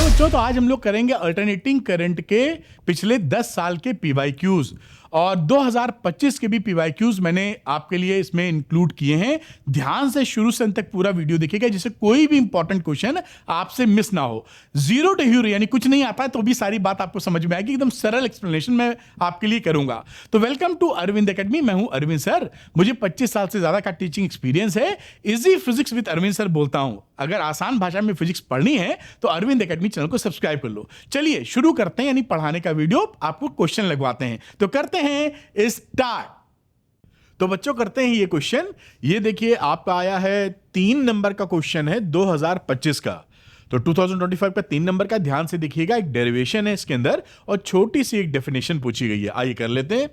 बच्चों, तो आज हम लोग करेंगे अल्टरनेटिंग करंट के पिछले 10 साल के पीवाईक्यूज और 2025 के भी पीवाईक्यूज मैंने आपके लिए इसमें इंक्लूड किए हैं। ध्यान से शुरू से अंत तक पूरा वीडियो देखिएगा जिससे कोई भी इंपॉर्टेंट क्वेश्चन आपसे मिस ना हो। जीरो टू हीरो यानी कुछ नहीं आता है तो भी सारी बात आपको समझ में आएगी। एकदम सरल एक्सप्लेनेशन मैं आपके लिए करूंगा। तो वेलकम टू अरविंद एकेडमी। मैं हूं अरविंद सर। मुझे 25 साल से ज्यादा का टीचिंग एक्सपीरियंस है। Easy physics with Arvind sir बोलता हूं। अगर आसान भाषा में फिजिक्स पढ़नी है तो अरविंद एकेडमी चैनल को सब्सक्राइब कर लो। चलिए शुरू करते हैं, यानी पढ़ाने का वीडियो आपको क्वेश्चन लगवाते हैं। तो करते हैं स्टार्ट। तो बच्चों करते हैं ये क्वेश्चन। ये देखिए आपका आया है 3 नंबर का क्वेश्चन है 2025 का। तो 2025 का 3 नंबर का ध्यान से देखिएगा। एक डेरिवेशन है इसके अंदर और छोटी सी एक डेफिनेशन पूछी गई है। आइए कर लेते हैं।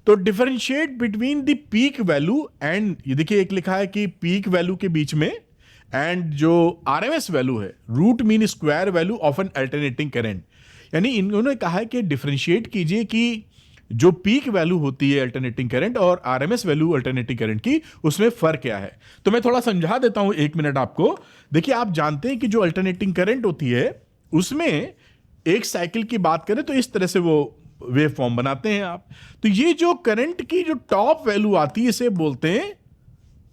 तो differentiate between the peak value and, ये देखिए एक लिखा है कि पीक वैल्यू के बीच में एंड जो आरएमएस वैल्यू है, root mean square value of an alternating current. यानी इन्होंने कहा है कि डिफरेंशिएट कीजिए कि जो पीक वैल्यू होती है अल्टरनेटिंग करंट और आरएमएस वैल्यू अल्टरनेटिंग करंट की, उसमें फर्क क्या है। तो मैं थोड़ा समझा देता हूं 1 मिनट आपको। देखिए आप जानते हैं कि जो अल्टरनेटिंग करंट होती है उसमें एक साइकिल की बात करें तो इस तरह से वो वेव फॉर्म बनाते हैं आप। तो ये जो करंट की जो टॉप वैल्यू आती है इसे बोलते हैं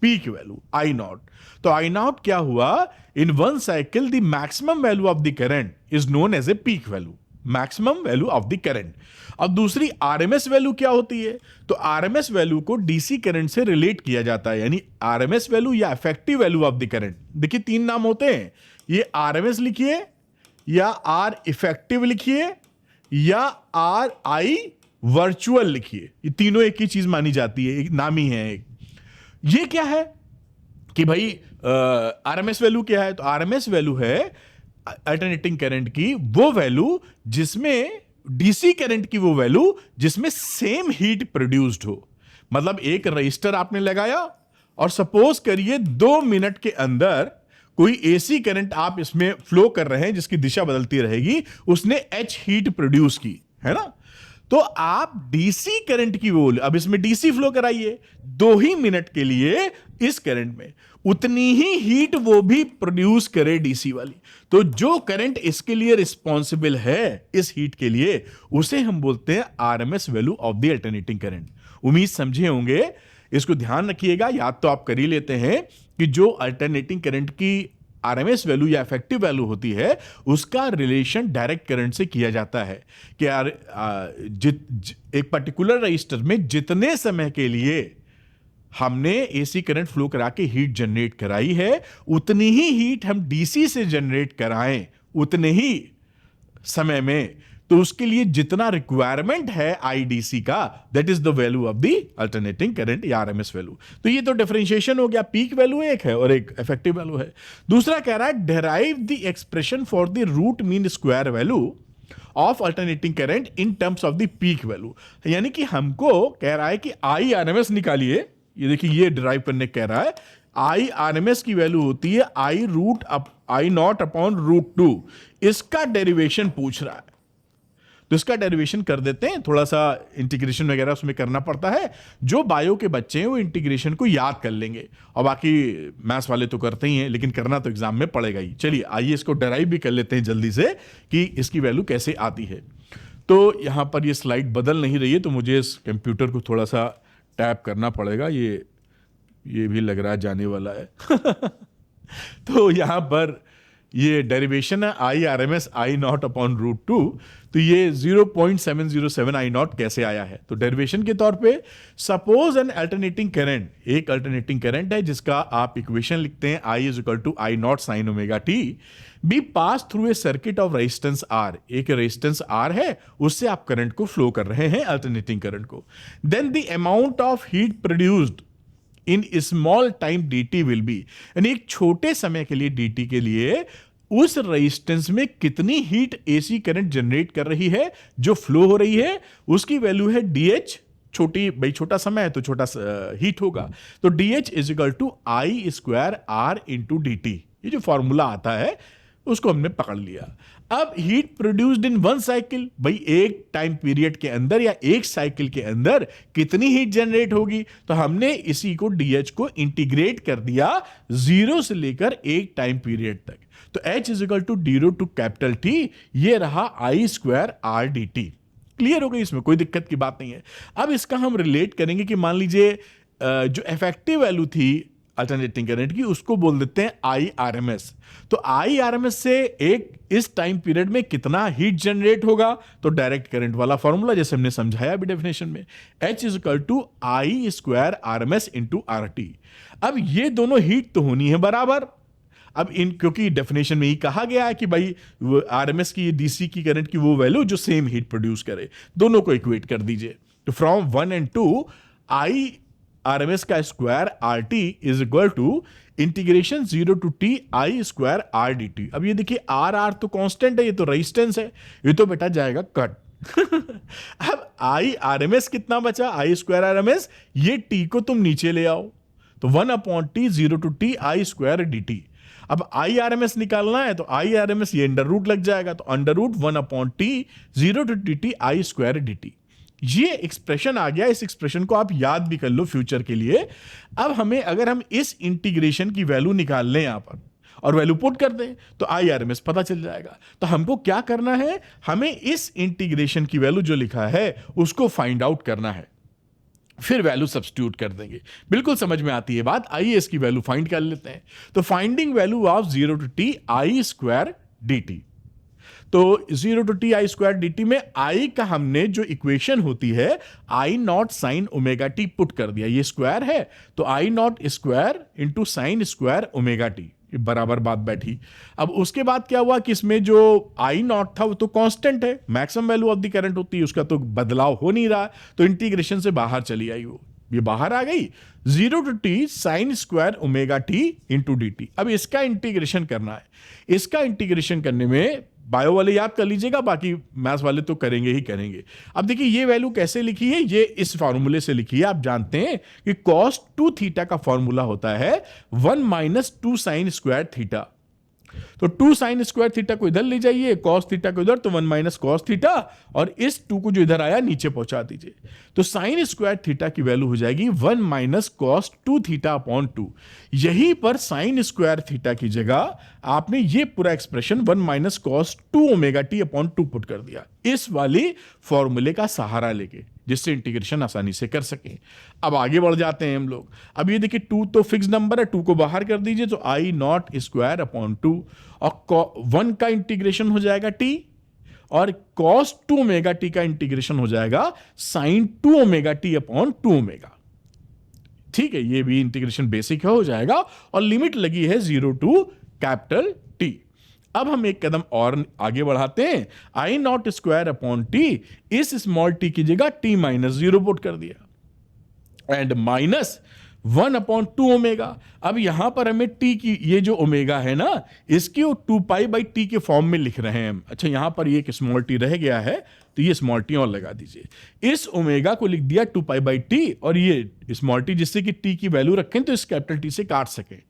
पीक वैल्यू, आई नॉट। तो आई नॉट क्या हुआ, in one cycle the maximum value of the current is known as a peak value, maximum value of the current. अब दूसरी आरएमएस वैल्यू क्या होती है, तो आरएमएस वैल्यू को डीसी करंट से रिलेट किया जाता है, यानी आरएमएस वैल्यू या effective value of the current. देखिए 3 नाम होते हैं, ये आरएमएस लिखिए या आर इफेक्टिव लिखिए या आर आई वर्चुअल लिखिए। ये तीनों एक ही चीज मानी जाती है, एक नाम ही है एक। ये क्या है कि भाई आरएमएस वैल्यू क्या है, तो आरएमएस वैल्यू है अल्टरनेटिंग करंट की वो वैल्यू जिसमें डीसी करंट की वो वैल्यू जिसमें सेम हीट प्रोड्यूस्ड हो। मतलब एक रजिस्टर आपने लगाया और सपोज करिए 2 मिनट के अंदर कोई एसी करंट आप इसमें फ्लो कर रहे हैं जिसकी दिशा बदलती रहेगी, उसने एच हीट प्रोड्यूस की है ना। तो आप डीसी करंट की वो, अब इसमें डीसी फ्लो कराइए 2 ही मिनट के लिए, इस करंट में उतनी ही हीट वो भी प्रोड्यूस करे डीसी वाली। तो जो करंट इसके लिए रिस्पॉन्सिबल है इस हीट के लिए, उसे हम बोलते हैं RMS value of the alternating current. उम्मीद समझे होंगे, इसको ध्यान रखिएगा। याद तो आप कर ही लेते हैं कि जो अल्टरनेटिंग करंट की आरएमएस वैल्यू या इफेक्टिव वैल्यू होती है उसका रिलेशन डायरेक्ट करंट से किया जाता है कि एक पर्टिकुलर रजिस्टर में जितने समय के लिए हमने एसी करंट फ्लो करा के हीट जनरेट कराई है, उतनी ही हीट हम डीसी से जनरेट कराएं उतने ही समय में, तो उसके लिए जितना रिक्वायरमेंट है आईडीसी का, that is the value of the alternating current या आरएमएस वैल्यू। तो ये तो डिफरेंशिएशन हो गया, पीक वैल्यू एक है और एक इफेक्टिव वैल्यू है। दूसरा कह रहा है derive the expression for the root mean square value of alternating current in terms of the peak value. यानी कि हमको कह रहा है कि आई आरएमएस निकालिए। ये देखिए ये डिराइव करने कह रहा है, आई आरएमएस की वैल्यू होती है I root I naught upon root 2। इसका डेरिवेशन पूछ रहा है, तो इसका डेरिवेशन कर देते हैं। थोड़ा सा इंटीग्रेशन वगैरह उसमें करना पड़ता है। जो बायो के बच्चे हैं वो इंटीग्रेशन को याद कर लेंगे और बाकी मैथ्स वाले तो करते ही हैं, लेकिन करना तो एग्जाम में पड़ेगा ही। चलिए आइए इसको डेराइव भी कर लेते हैं जल्दी से कि इसकी वैल्यू कैसे आती है। तो यहां पर ये स्लाइड बदल नहीं रही है तो मुझे इस कंप्यूटर को थोड़ा सा टैप करना पड़ेगा। ये भी लग रहा है जाने वाला है तो यहां पर ये डेरिवेशन है I RMS I naught upon root 2। तो ये 0.707 आई नॉट कैसे आया है, तो डेरिवेशन के तौर पे सपोज एन अल्टरनेटिंग करंट, एक अल्टरनेटिंग करंट है जिसका आप इक्वेशन लिखते हैं I is equal to I naught sine omega T be pass through a circuit of resistance R. एक रेजिस्टेंस आर है, उससे आप करंट को फ्लो कर रहे हैं, अल्टरनेटिंग करंट को। Then the amount of heat produced in small time dt will be, यानी एक छोटे समय के लिए dt के लिए उस रेजिस्टेंस में कितनी हीट एसी करंट जनरेट कर रही है जो फ्लो हो रही है, उसकी वैल्यू है dh। छोटी भाई छोटा समय है तो छोटा हीट होगा, तो dh is equal to I square R into dt। ये जो फॉर्मूला आता है उसको हमने पकड़ लिया। अब हीट प्रोड्यूस्ड इन वन साइकिल, भाई एक टाइम पीरियड के अंदर या एक साइकिल के अंदर कितनी हीट जनरेट होगी, तो हमने इसी को डीएच को इंटीग्रेट कर दिया 0 से लेकर एक टाइम पीरियड तक। तो H is equal to zero to capital T, ये रहा I square R D T. Clear हो गई, इसमें कोई दिक्कत की बात नहीं है। अब इसका हम रिलेट करेंगे कि मान लीजिए जो इफेक्टिव वैल्यू थी अल्टरनेटिंग करंट की, उसको बोल देते हैं आई आर एम एस। तो आई आर एम एस से एक इस टाइम पीरियड में कितना हीट जनरेट होगा, तो डायरेक्ट करंट वाला फॉर्मूला जैसे हमने समझाया अभी डेफिनेशन में, H is equal to I square R M S into R T. अब ये दोनों हीट तो होनी है बराबर। अब इन क्योंकि डेफिनेशन में ही कहा गया है कि भाई आरएमएस की डीसी की करंट की वो वैल्यू जो सेम हीट प्रोड्यूस करे, दोनों को इक्वेट कर दीजिए। तो फ्रॉम 1 and 2 आई आरएमएस का square R T is equal to integration 0 to t I square R D T. अब ये देखिए आर तो कांस्टेंट है, ये तो रेजिस्टेंस है, ये तो बेटा जाएगा कट। अब आई आरएमएस कितना बचा, आई स्क्वायर आरएमएस, ये टी को तुम नीचे ले आओ, तो 1/t 0 to t I square D T. अब आई आर एम एस निकालना है, तो आई आर एम एस ये अंडर रूट लग जाएगा, तो under root 1/t 0 to dt I square D T. ये एक्सप्रेशन आ गया। इस एक्सप्रेशन को आप याद भी कर लो फ्यूचर के लिए। अब हमें अगर हम इस इंटीग्रेशन की वैल्यू निकाल लें यहां पर और वैल्यू पुट कर दें, तो आई आर एम एस पता चल जाएगा। तो हमको क्या करना है, हमें इस इंटीग्रेशन की वैल्यू जो लिखा है उसको फाइंड आउट करना है, फिर वैल्यू सब्स्टिट्यूट कर देंगे। बिल्कुल समझ में आती है बात। आइए इसकी वैल्यू फाइंड कर लेते हैं। तो finding value of 0 to t I square D T. तो 0 to t I square D T में आई का हमने जो इक्वेशन होती है I naught sine omega T put कर दिया। ये स्क्वायर है तो I naught square into sine square omega T, बराबर बात बैठी। अब उसके बाद क्या हुआ कि इसमें जो आई नॉट था वो तो कांस्टेंट है, maximum value of the current होती है, उसका तो बदलाव हो नहीं रहा, तो इंटीग्रेशन से बाहर चली आई वो, ये बाहर आ गई। 0 to t sign square omega T into D T. अब इसका इंटीग्रेशन करना है। इसका इंटीग्रेशन करने में बायो वाले याद कर लीजिएगा, बाकी मैथ्स वाले तो करेंगे ही करेंगे। अब देखिए ये वैल्यू कैसे लिखी है, ये इस फॉर्मूले से लिखी है। आप जानते हैं कि cos 2 थीटा का फॉर्मूला होता है 1 - 2 साइन स्क्वायर थीटा। तो 2 साइन स्क्वायर थीटा को इधर ले जाइए, cos थीटा को इधर, तो 1 - cos थीटा, और इस 2 को जो इधर आया नीचे पहुंचा दीजिए। तो साइन स्क्वायर थीटा की वैल्यू हो जाएगी 1 - cos 2 थीटा अपॉन 2। यहीं पर साइन स्क्वायर थीटा की जगह आपने ये पूरा expression 1 - cos 2 omega T upon 2 put कर दिया, इस वाली फॉर्मूले का सहारा लेके, जिससे इंटीग्रेशन आसानी से कर सकें। अब आगे बढ़ जाते हैं हम लोग। अब ये देखिए 2 तो फिक्स नंबर है, 2 को बाहर कर दीजिए, तो आई नॉट स्क्वायर अपॉन 2, और 1 का इंटीग्रेशन हो जाएगा t, और cos 2 ओमेगा टी का इंटीग्रेशन हो जाएगा sin 2 omega T upon 2 omega. ठीक है, ये भी इंटीग्रेशन बेसिक हो जाएगा, और लिमिट लगी है 0 to कैपिटल T। अब हम एक कदम और आगे बढ़ाते हैं। आई नॉट स्क्वायर अपॉन टी, इस स्मॉल टी की जगह t - 0 पुट कर दिया, एंड -1/2 ओमेगा। अब यहां पर हमें t की ये जो ओमेगा है ना, इसकी 2 पाई बाई टी के फॉर्म में लिख रहे हैं हम। अच्छा, यहां पर ये एक स्मॉल टी रह गया है, तो ये स्मॉल टी और लगा दीजिए। इस ओमेगा को लिख दिया 2 पाई बाई टी, और ये स्मॉल टी, जिससे कि t की वैल्यू रखें तो इस कैपिटल टी से काट सकें,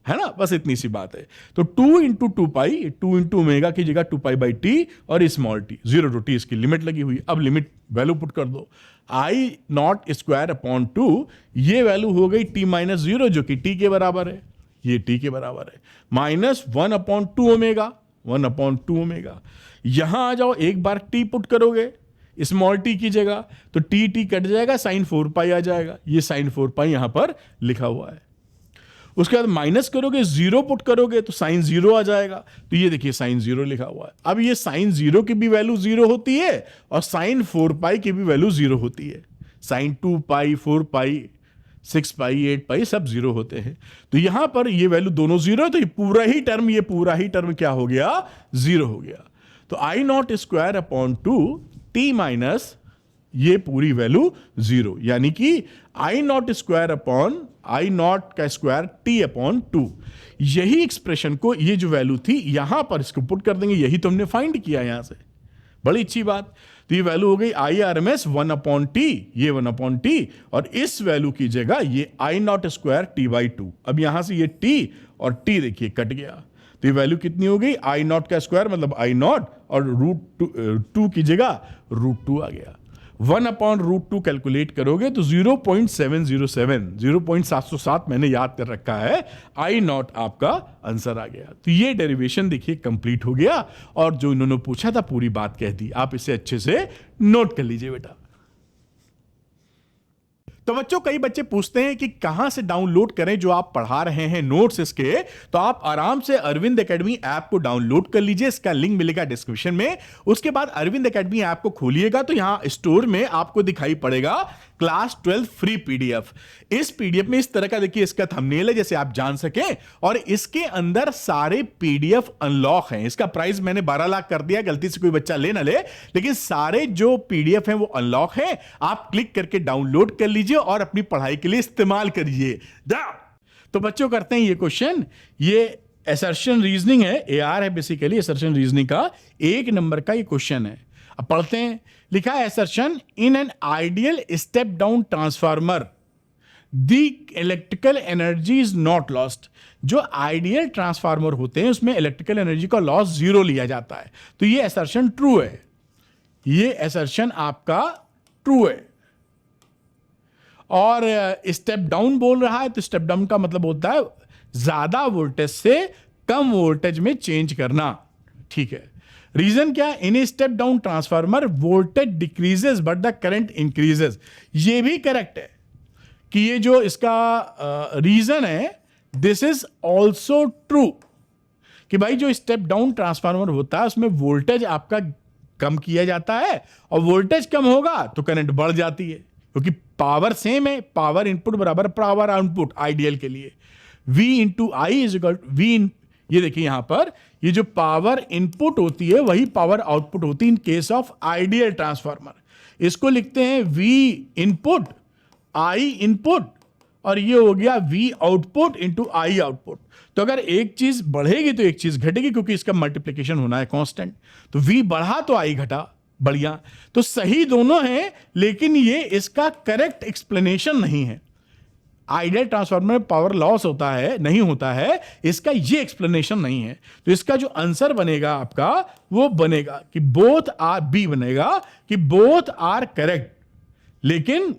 है ना, बस इतनी सी बात है। तो 2 × 2 पाई, 2 × ओमेगा की जगह 2 पाई बाई टी, और स्मॉल टी 0 to t इसकी लिमिट लगी हुई। अब लिमिट वैल्यू पुट कर दो, आई नॉट स्क्वायर अपॉन 2, ये वैल्यू हो गई t - 0 जो कि t के बराबर है, ये t के बराबर है, -1/2 ओमेगा, 1/2 ओमेगा। यहां आ जाओ, एक बार t पुट करोगे स्मॉल t की जगह, तो t कट जाएगा, साइन 4 पाई आ जाएगा, ये साइन 4 पाई यहां पर लिखा हुआ है। उसके बाद माइनस करोगे, 0 पुट करोगे, तो साइन 0 आ जाएगा, तो ये देखिए साइन 0 लिखा हुआ है। अब ये साइन 0 की भी वैल्यू 0 होती है, और साइन 4 पाई की भी वैल्यू 0 होती है। साइन 2 पाई, 4 पाई, 6 पाई, 8 पाई सब 0 होते हैं। तो यहां पर ये वैल्यू दोनों 0 है, तो ये पूरा ही टर्म क्या हो गया, 0 हो गया। तो I naught square upon 2 t minus ये पूरी वैल्यू 0, यानी कि I naught square upon I naught का स्क्वायर t अपॉन 2। यही एक्सप्रेशन को, ये जो वैल्यू थी यहां पर इसको पुट कर देंगे, यही तो हमने फाइंड किया यहां से, बड़ी अच्छी बात। तो ये वैल्यू हो गई आई आर एम एस 1/t, ये 1/t, और इस वैल्यू की जगह ये आई नॉट स्क्वायर t/2। अब यहां से ये t और t देखिए कट गया, तो ये वैल्यू कितनी हो गई, आई नॉट का स्क्वायर मतलब आई नॉट, और √2 की जगह √2 आ गया। 1/√2 कैलकुलेट करोगे तो 0.707, 0.707 मैंने याद कर रखा है, आई नॉट आपका आंसर आ गया। तो ये डेरिवेशन देखिए कंप्लीट हो गया, और जो इन्होंने पूछा था पूरी बात कह दी। आप इसे अच्छे से नोट कर लीजिए बेटा। तो बच्चों, कई बच्चे पूछते हैं कि कहां से डाउनलोड करें जो आप पढ़ा रहे हैं नोट्स इसके। तो आप आराम से अरविंद एकेडमी ऐप को डाउनलोड कर लीजिए, इसका लिंक मिलेगा डिस्क्रिप्शन में। उसके बाद अरविंद एकेडमी ऐप को खोलिएगा तो यहां स्टोर में आपको दिखाई पड़ेगा क्लास 12 फ्री पीडीएफ। इस पीडीएफ में इस तरह का देखिए इसका थंबनेल है, जैसे आप जान सकें, और इसके अंदर सारे पीडीएफ अनलॉक हैं। इसका प्राइस मैंने 12 लाख कर दिया, गलती से कोई बच्चा ले ना ले, लेकिन सारे जो पीडीएफ हैं वो अनलॉक हैं। आप क्लिक करके डाउनलोड कर लीजिए और अपनी पढ़ाई के लिए इस्तेमाल करिए। तो बच्चों, करते हैं ये क्वेश्चन। ये असर्शन रीजनिंग है, एआर है बेसिकली, असर्शन रीजनिंग का 1 नंबर का ये क्वेश्चन है। अब पढ़ते हैं। लिखा है assertion, in an ideal step down transformer the electrical energy is not lost. जो आइडियल ट्रांसफार्मर होते हैं उसमें इलेक्ट्रिकल एनर्जी का लॉस 0 लिया जाता है। तो ये असर्शन ट्रू है, ये असर्शन आपका ट्रू है। और स्टेप डाउन बोल रहा है, तो स्टेप डाउन का मतलब होता है ज्यादा वोल्टेज से कम वोल्टेज में चेंज करना। ठीक है, रीजन क्या? In step down transformer voltage decreases but the current increases. ये भी करेक्ट है कि ये जो इसका रीजन है, दिस इज ऑल्सो ट्रू कि भाई जो स्टेप डाउन ट्रांसफार्मर होता है उसमें वोल्टेज आपका कम किया जाता है, और वोल्टेज कम होगा तो करंट बढ़ जाती है, क्योंकि पावर सेम है, पावर इनपुट बराबर पावर आउटपुट आइडियल के लिए। V into I is equal to V। ये देखिए यहां पर ये जो पावर इनपुट होती है वही पावर आउटपुट होती है in case of ideal transformer. इसको लिखते हैं V इनपुट I इनपुट, और ये हो गया V output into I output. तो अगर एक चीज बढ़ेगी तो एक चीज घटेगी, क्योंकि इसका मल्टीप्लिकेशन होना है कांस्टेंट। तो V बढ़ा तो I घटा, बढ़िया। तो सही दोनों हैं, लेकिन ये इसका करेक्ट एक्सप्लेनेशन नहीं है। आइडियल ट्रांसफार्मर में पावर लॉस होता है, नहीं होता है, इसका ये एक्सप्लेनेशन नहीं है। तो इसका जो आंसर बनेगा आपका वो बनेगा कि बोथ आर, बी बनेगा कि बोथ आर करेक्ट, लेकिन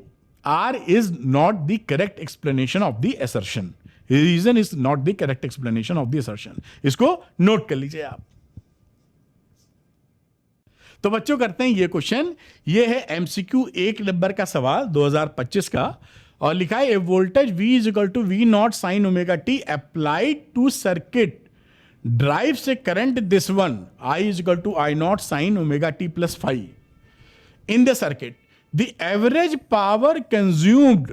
R is not the correct explanation of the assertion. Reason is not the correct explanation of the assertion. इसको नोट कर लीजिए आप। तो बच्चों, करते हैं ये क्वेश्चन। ये है एमसीक्यू 1 नंबर का सवाल 2025 का, और लिखा है a voltage V is equal to V naught sine omega T applied to circuit drive से current this one I is equal to I naught sine omega T plus 5 in the circuit. The average power consumed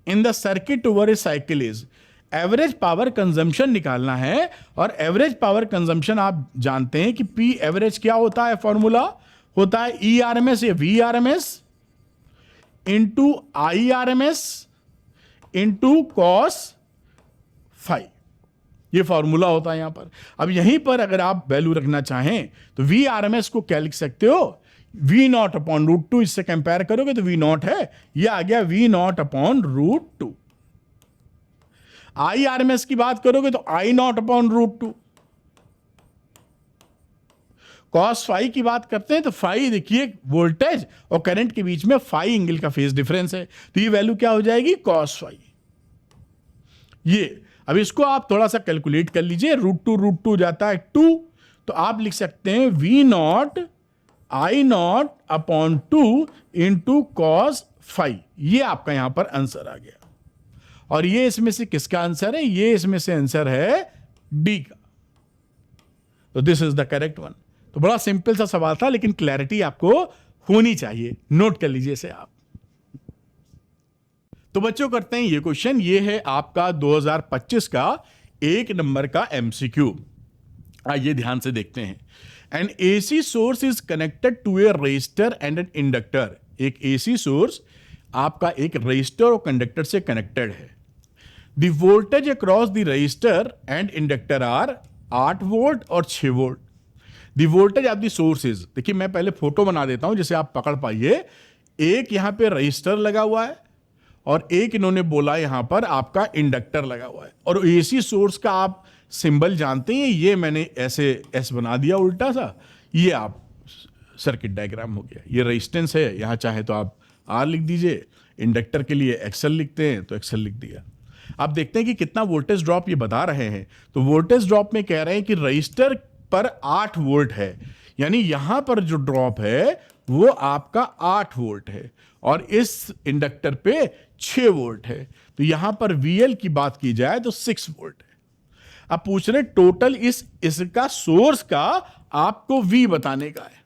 in the circuit over a cycle is. Average power consumption निकालना है, और average power consumption आप जानते हैं कि P average क्या होता है, फॉर्मूला होता है ERMS या VRMS into IRMS into cos 5। ये फॉर्मूला होता है यहां पर। अब यहीं पर अगर आप वैल्यू रखना चाहें तो VRMS को क्या लिख सकते हो, V नॉट अपॉन √2। इससे कंपेयर करोगे तो V नॉट है, ये आ गया V नॉट अपॉन √2। IRMS की बात करोगे तो I नॉट अपॉन √2। कॉस 5 की बात करते हैं तो 5 देखिए वोल्टेज और करंट के बीच में 5 एंगल का फेज डिफरेंस है, तो ये वैल्यू क्या हो जाएगी, कॉस 5। ये अब इसको आप थोड़ा सा कैलकुलेट कर लीजिए, √2 जाता है 2, तो आप लिख सकते हैं V not I not upon 2 into cos 5। ये आपका यहां पर आंसर आ गया, और ये इसमें से किसका आंसर है, ये इसमें से आंसर है डी का। तो this is the correct one. तो बड़ा सिंपल सा सवाल था, लेकिन क्लैरिटी आपको होनी चाहिए, नोट कर लीजिए इसे आप। तो बच्चों, करते हैं ये क्वेश्चन। ये है आपका 2025 का 1 नंबर का एमसीक्यू। आइए ध्यान से देखते हैं। An AC source is connected to a resistor and an inductor. एक एसी सोर्स आपका एक रजिस्टर और कंडक्टर से कनेक्टेड है। The voltage across the resistor and inductor are 8 volt और 6 volt. The voltage of the source is, देखिए मैं पहले फोटो बना देता हूं जिसे आप पकड़ पाइए। एक यहां पे रजिस्टर लगा हुआ है और एक इन्होंने बोला यहां पर आपका इंडक्टर लगा हुआ है, और एसी सोर्स का आप सिंबल जानते हैं, ये मैंने ऐसे एस बना दिया उल्टा सा, ये आप सर्किट डायग्राम हो गया। ये रेजिस्टेंस है, यहाँ चाहे तो आप आर लिख दीजिए, इंडक्टर के लिए एक्सएल लिखते हैं तो एक्सएल लिख दिया। आप देखते हैं कि कितना वोल्टेज ड्रॉप ये बता रहे हैं। तो वोल्टेज ड्रॉप में कह रहे हैं कि रजिस्टर पर 8 वोल्ट है, यानी यहां पर जो ड्रॉप है वो आपका 8 वोल्ट है और इस इंडक्टर पे 6 वोल्ट है। तो यहां पर VL की बात की जाए तो 6 वोल्ट है। अब पूछ रहे टोटल इसका सोर्स का आपको V बताने का है,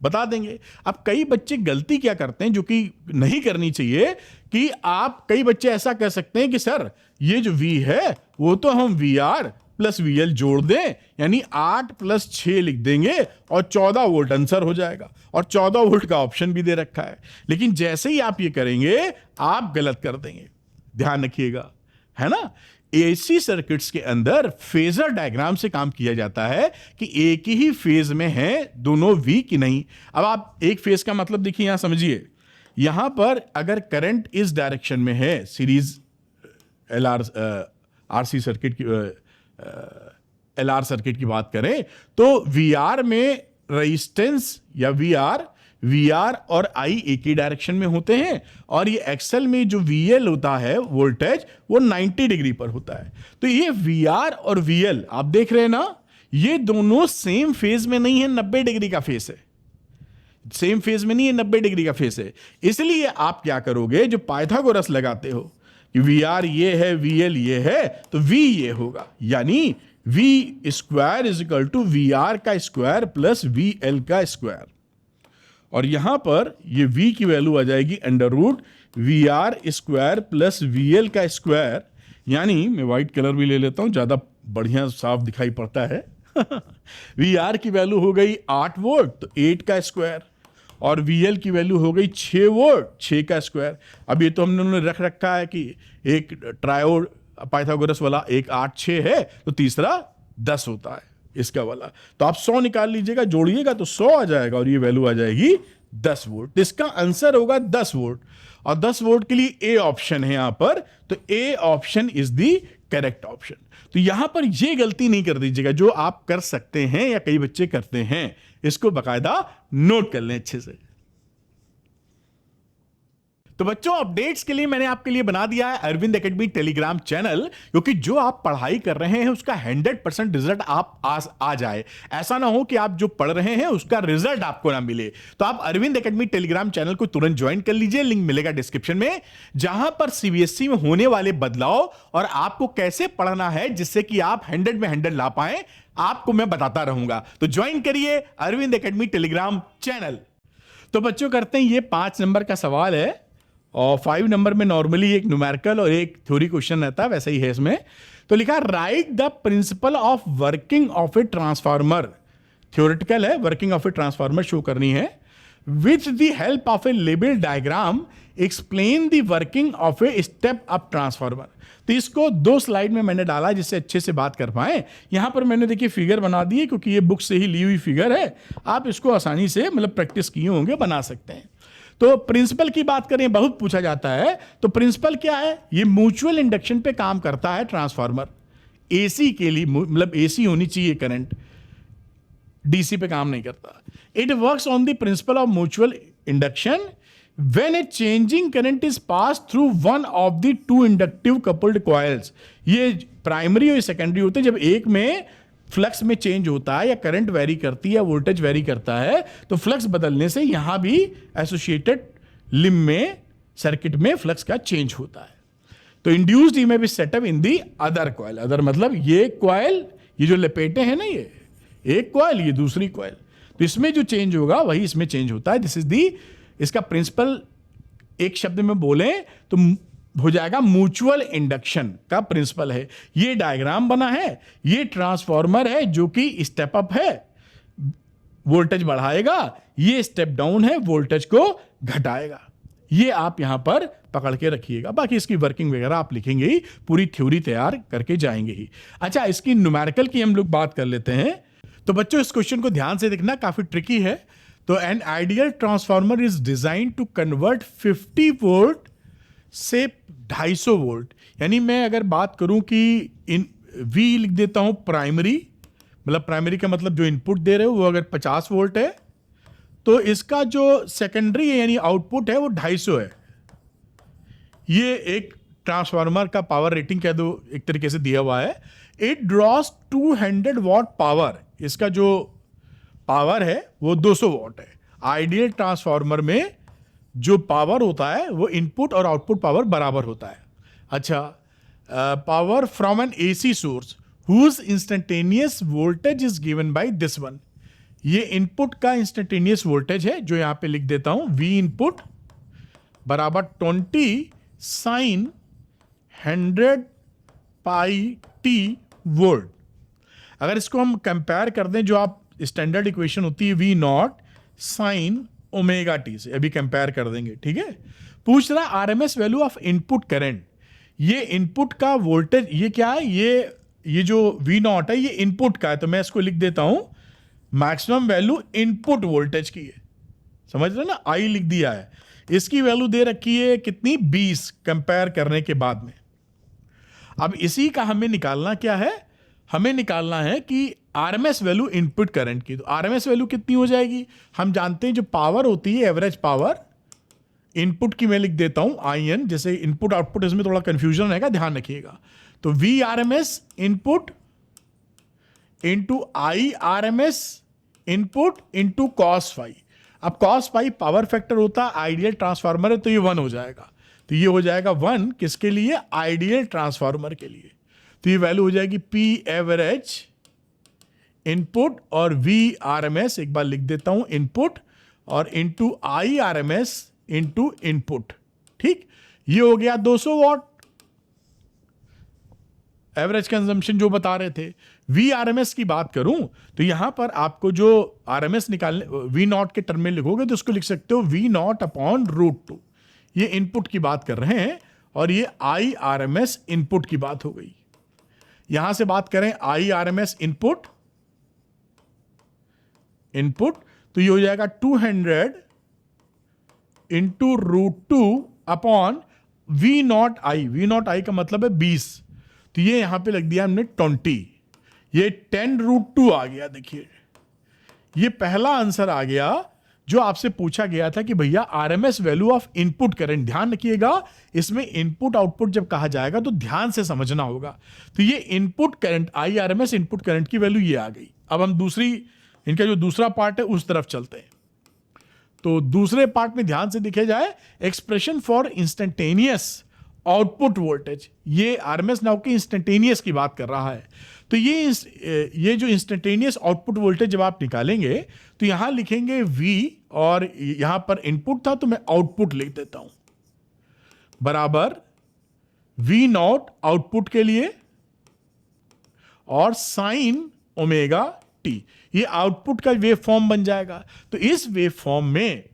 बता देंगे। अब कई बच्चे गलती क्या करते हैं जो कि नहीं करनी चाहिए, कि आप कई बच्चे ऐसा कह सकते हैं कि सर ये जो V है वो तो हम VR प्लस VL जोड़ दें, यानी 8 + 6 लिख देंगे और 14 वोल्ट आंसर हो जाएगा, और 14 वोल्ट का ऑप्शन भी दे रखा है। लेकिन जैसे ही आप ये करेंगे आप गलत कर देंगे, ध्यान रखिएगा, है ना। AC सर्किट्स के अंदर फेजर डायग्राम से काम किया जाता है कि एक ही फेज में है दोनों V की नहीं। अब आप एक फेज का मतलब देखिए, यहां समझिए, यहां पर अगर करंट इस डायरेक्शन में है, सीरीज RC सर्किट की LR सर्किट की बात करें तो VR में रेजिस्टेंस या VR और I एक ही डायरेक्शन में होते हैं, और ये एक्सल में जो VL होता है वोल्टेज वो 90 डिग्री पर होता है। तो ये VR और VL आप देख रहे हैं ना, ये दोनों सेम फेज में नहीं है, 90 डिग्री का फेज है, सेम फेज में नहीं है, 90 डिग्री का फेज है। इसलिए आप क्या करोगे, जो पाइथागोरस लगाते हो कि VR ये है, VL ये है, तो V ये होगा, यानी V² = VR का स्क्वायर प्लस VL का स्क्वायर। और यहां पर ये V की वैल्यू आ जाएगी √VR² प्लस VL का स्क्वायर, यानी मैं व्हाइट कलर भी ले लेता हूं, ज्यादा बढ़िया साफ दिखाई पड़ता है। VR की वैल्यू हो गई 8 वोल्ट तो 8 का स्क्वायर, और VL की वैल्यू हो गई 6 वोल्ट 6 का स्क्वायर। अब ये तो हमने रख रखा है कि एक ट्रायोड पाइथागोरस वाला एक 8 6 है, तो तीसरा 10 होता है इसका वाला। तो आप 100 निकाल लीजिएगा, जोड़िएगा तो 100 आ जाएगा, और ये वैल्यू आ जाएगी 10 वोल्ट। इसका आंसर होगा 10 वोल्ट, और 10 वोल्ट के लिए ए ऑप्शन है यहां पर, तो A option is the correct option. तो यहां पर ये गलती नहीं कर दीजिएगा जो आप कर सकते हैं या कई बच्चे करते हैं, इसको बकायदा नोट कर लें अच्छे से। तो बच्चों, अपडेट्स के लिए मैंने आपके लिए बना दिया है अरविंद एकेडमी टेलीग्राम चैनल, क्योंकि जो आप पढ़ाई कर रहे हैं उसका 100% रिजल्ट आप आ जाए। ऐसा ना हो कि आप जो पढ़ रहे हैं उसका रिजल्ट आपको ना मिले। तो आप अरविंद एकेडमी टेलीग्राम चैनल को तुरंत ज्वाइन कर लीजिए, लिंक मिलेगा डिस्क्रिप्शन में, जहां पर CBSE में होने वाले बदलाव और आपको कैसे पढ़ना है जिससे कि आप 100 में 100 ला पाए, आपको मैं बताता रहूंगा। तो ज्वाइन करिए अरविंद एकेडमी टेलीग्राम चैनल। तो बच्चों, करते हैं ये 5 नंबर का सवाल है, और 5 नंबर में नॉर्मली एक न्यूमेरिकल और एक थ्योरी क्वेश्चन रहता है, वैसे ही है इसमें। तो लिखा, write the principle of working of a transformer. Theoretical है, working of a transformer show करनी है। With the help of a label diagram explain the working of a step up transformer. तो इसको 2 स्लाइड में मैंने डाला जिससे अच्छे से बात कर पाए। यहां पर मैंने देखिए फिगर बना दी है, क्योंकि ये बुक से ही ली हुई फिगर है, आप इसको आसानी से मतलब प्रैक्टिस किए होंगे बना सकते हैं। तो प्रिंसिपल की बात करें, बहुत पूछा जाता है। तो प्रिंसिपल क्या है, ये म्यूचुअल इंडक्शन पे काम करता है ट्रांसफार्मर। AC के लिए मतलब AC होनी चाहिए करंट, DC पे काम नहीं करता। It works on the principle of mutual induction when a changing current is pass through one of the 2 inductive coupled coils. ये प्राइमरी और सेकेंडरी होते हैं। जब एक में फ्लक्स में चेंज होता है या करंट वेरी करती है या वोल्टेज वेरी करता है, तो फ्लक्स बदलने से यहां भी एसोसिएटेड लिंब में सर्किट में फ्लक्स का चेंज होता है। तो induced EMF is setup in the other coil. Other मतलब ये कॉइल, ये जो लपेटे हैं ना, ये एक कॉइल, ये दूसरी कॉइल, तो इसमें जो चेंज होगा वही इसमें चेंज होता है। दिस इज दी, इसका प्रिंसिपल एक शब्द में बोले तो हो जाएगा म्यूचुअल इंडक्शन का प्रिंसिपल है। ये डायग्राम बना है, ये ट्रांसफार्मर है जो कि स्टेप अप है, वोल्टेज बढ़ाएगा, ये स्टेप डाउन है, वोल्टेज को घटाएगा। ये आप यहां पर पकड़ के रखिएगा, बाकी इसकी वर्किंग वगैरह आप लिखेंगे ही, पूरी थ्योरी तैयार करके जाएंगे ही। अच्छा, इसकी न्यूमेरिकल की हम लोग बात कर लेते हैं। तो बच्चों, इस क्वेश्चन को ध्यान से देखना, काफी ट्रिकी है। तो an ideal transformer is design to convert 50 volt से 250 वोल्ट। यानी मैं अगर बात करूं कि इन V लिख देता हूं प्राइमरी मतलब प्राइमरी का मतलब जो इनपुट दे रहे हो वो अगर 50 वोल्ट है तो इसका जो सेकेंडरी यानी आउटपुट है वो 250 है। ये एक ट्रांसफार्मर का पावर रेटिंग कह दो एक तरीके से दिया हुआ है। इट ड्रॉस 200 वॉट पावर, इसका जो पावर है वो 200 वॉट है। आइडियल ट्रांसफार्मर में जो पावर होता है वो इनपुट और आउटपुट पावर बराबर होता है। अच्छा, power from an AC source whose instantaneous voltage is given by this one. ये इनपुट का इंस्टेंटेनियस वोल्टेज है जो यहां पे लिख देता हूं, वी इनपुट बराबर 20 साइन 100 पाई टी वोल्ट। अगर इसको हम कंपेयर कर दें, जो आप स्टैंडर्ड इक्वेशन होती है V naught sine omega T से, अभी कंपेयर कर देंगे, ठीक है। पूछ रहा RMS value of input current. ये इनपुट का वोल्टेज ये क्या है, ये जो वी नॉट है ये इनपुट का है, तो मैं इसको लिख देता हूं मैक्सिमम वैल्यू इनपुट वोल्टेज की है, समझ रहे ना, आई लिख दिया है। इसकी वैल्यू दे रखी है कितनी, 20 कंपेयर करने के बाद में। अब इसी का हमें निकालना क्या है, हमें निकालना है कि आरएमएस वैल्यू इनपुट करंट की। तो आरएमएस वैल्यू कितनी हो जाएगी, हम जानते हैं जो पावर होती है एवरेज पावर इनपुट की, मैं लिख देता हूं आई एन, जैसे इनपुट आउटपुट इसमें थोड़ा कंफ्यूजन रहेगा, ध्यान रखिएगा। तो V RMS input into I RMS input into cos phi. अब कॉस फाई पावर फैक्टर होता है, आइडियल ट्रांसफार्मर है तो ये 1 हो जाएगा। तो ये हो जाएगा 1 किसके लिए, आइडियल ट्रांसफार्मर के लिए। तो ये वैल्यू हो जाएगी पी एवरेज इनपुट और वी आरएमएस, एक बार लिख देता हूं इनपुट, और into I RMS into input, ठीक। ये हो गया 200 वॉट एवरेज कंजम्पशन जो बता रहे थे। वी आरएमएस की बात करूं तो यहां पर आपको जो आरएमएस निकालने, वी नॉट के टर्म में लिखोगे तो उसको लिख सकते हो वी नॉट अपॉन √2। ये इनपुट की बात कर रहे हैं और ये आई आरएमएस इनपुट की बात हो गई। यहां से बात करें आई आरएमएस इनपुट तो ये हो जाएगा 200 into √2 upon V naught I. V naught I का मतलब है 20, तो ये यहां पे लग दिया हमने 20, ये 10√2 आ गया। देखिए ये पहला आंसर आ गया जो आपसे पूछा गया था कि भैया RMS value of input current. ध्यान रखिएगा, इसमें इनपुट आउटपुट जब कहा जाएगा तो ध्यान से समझना होगा। तो ये input current I RMS input current की वैल्यू ये आ गई। अब हम इनका जो दूसरा पार्ट है उस तरफ चलते हैं। तो दूसरे पार्ट में ध्यान से देखे जाए, expression for instantaneous output voltage, ये आरएमएस नाउ की इंस्टेंटेनियस की बात कर रहा है। तो ये जो इंस्टेंटेनियस आउटपुट वोल्टेज जब आप निकालेंगे तो यहां लिखेंगे V, और यहां पर इनपुट था तो मैं आउटपुट लिख देता हूं, बराबर V नॉट आउटपुट के लिए और साइन ओमेगा टी। ये आउटपुट का वेव फॉर्म बन जाएगा। तो इस वेव फॉर्म में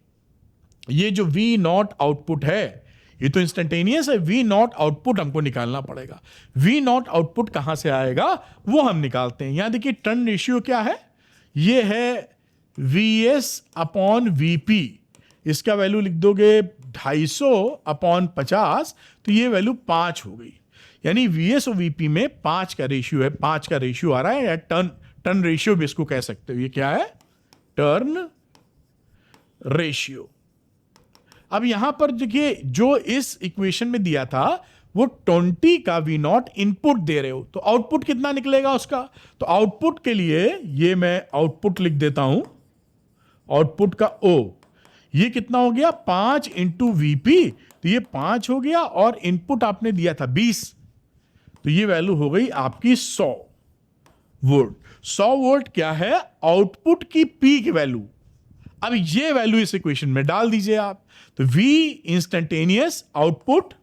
ये जो V नॉट आउटपुट है, ये तो इंस्टेंटेनियस है, वी नॉट आउटपुट हमको निकालना पड़ेगा। वी नॉट आउटपुट कहां से आएगा वो हम निकालते हैं। यहां देखिए टर्न रेशियो क्या है, ये है Vs अपॉन Vp। इसका वैल्यू लिख दोगे 250 अपॉन 50, तो ये वैल्यू 5 हो गई। यानी Vs और Vp में 5 का रेशियो है, 5 का रेशियो आ रहा है, या टर्न रेशियो भी इसको कह सकते हो। ये क्या है, टर्न रेशियो। अब यहां पर देखिए जो इस इक्वेशन में दिया था वो 20 का वी नॉट इनपुट दे रहे हो, तो आउटपुट कितना निकलेगा उसका। तो आउटपुट के लिए ये मैं आउटपुट लिख देता हूं, आउटपुट का O, ये कितना हो गया 5 इंटू वीपी, तो ये 5 हो गया, और इनपुट आपने दिया था 20, तो ये वैल्यू हो गई आपकी 100 वोल्ट। 100 वोल्ट क्या है, आउटपुट की पीक वैल्यू। अब ये वैल्यू इस इक्वेशन में डाल दीजिए आप, तो V इंस्टेंटेनियस आउटपुट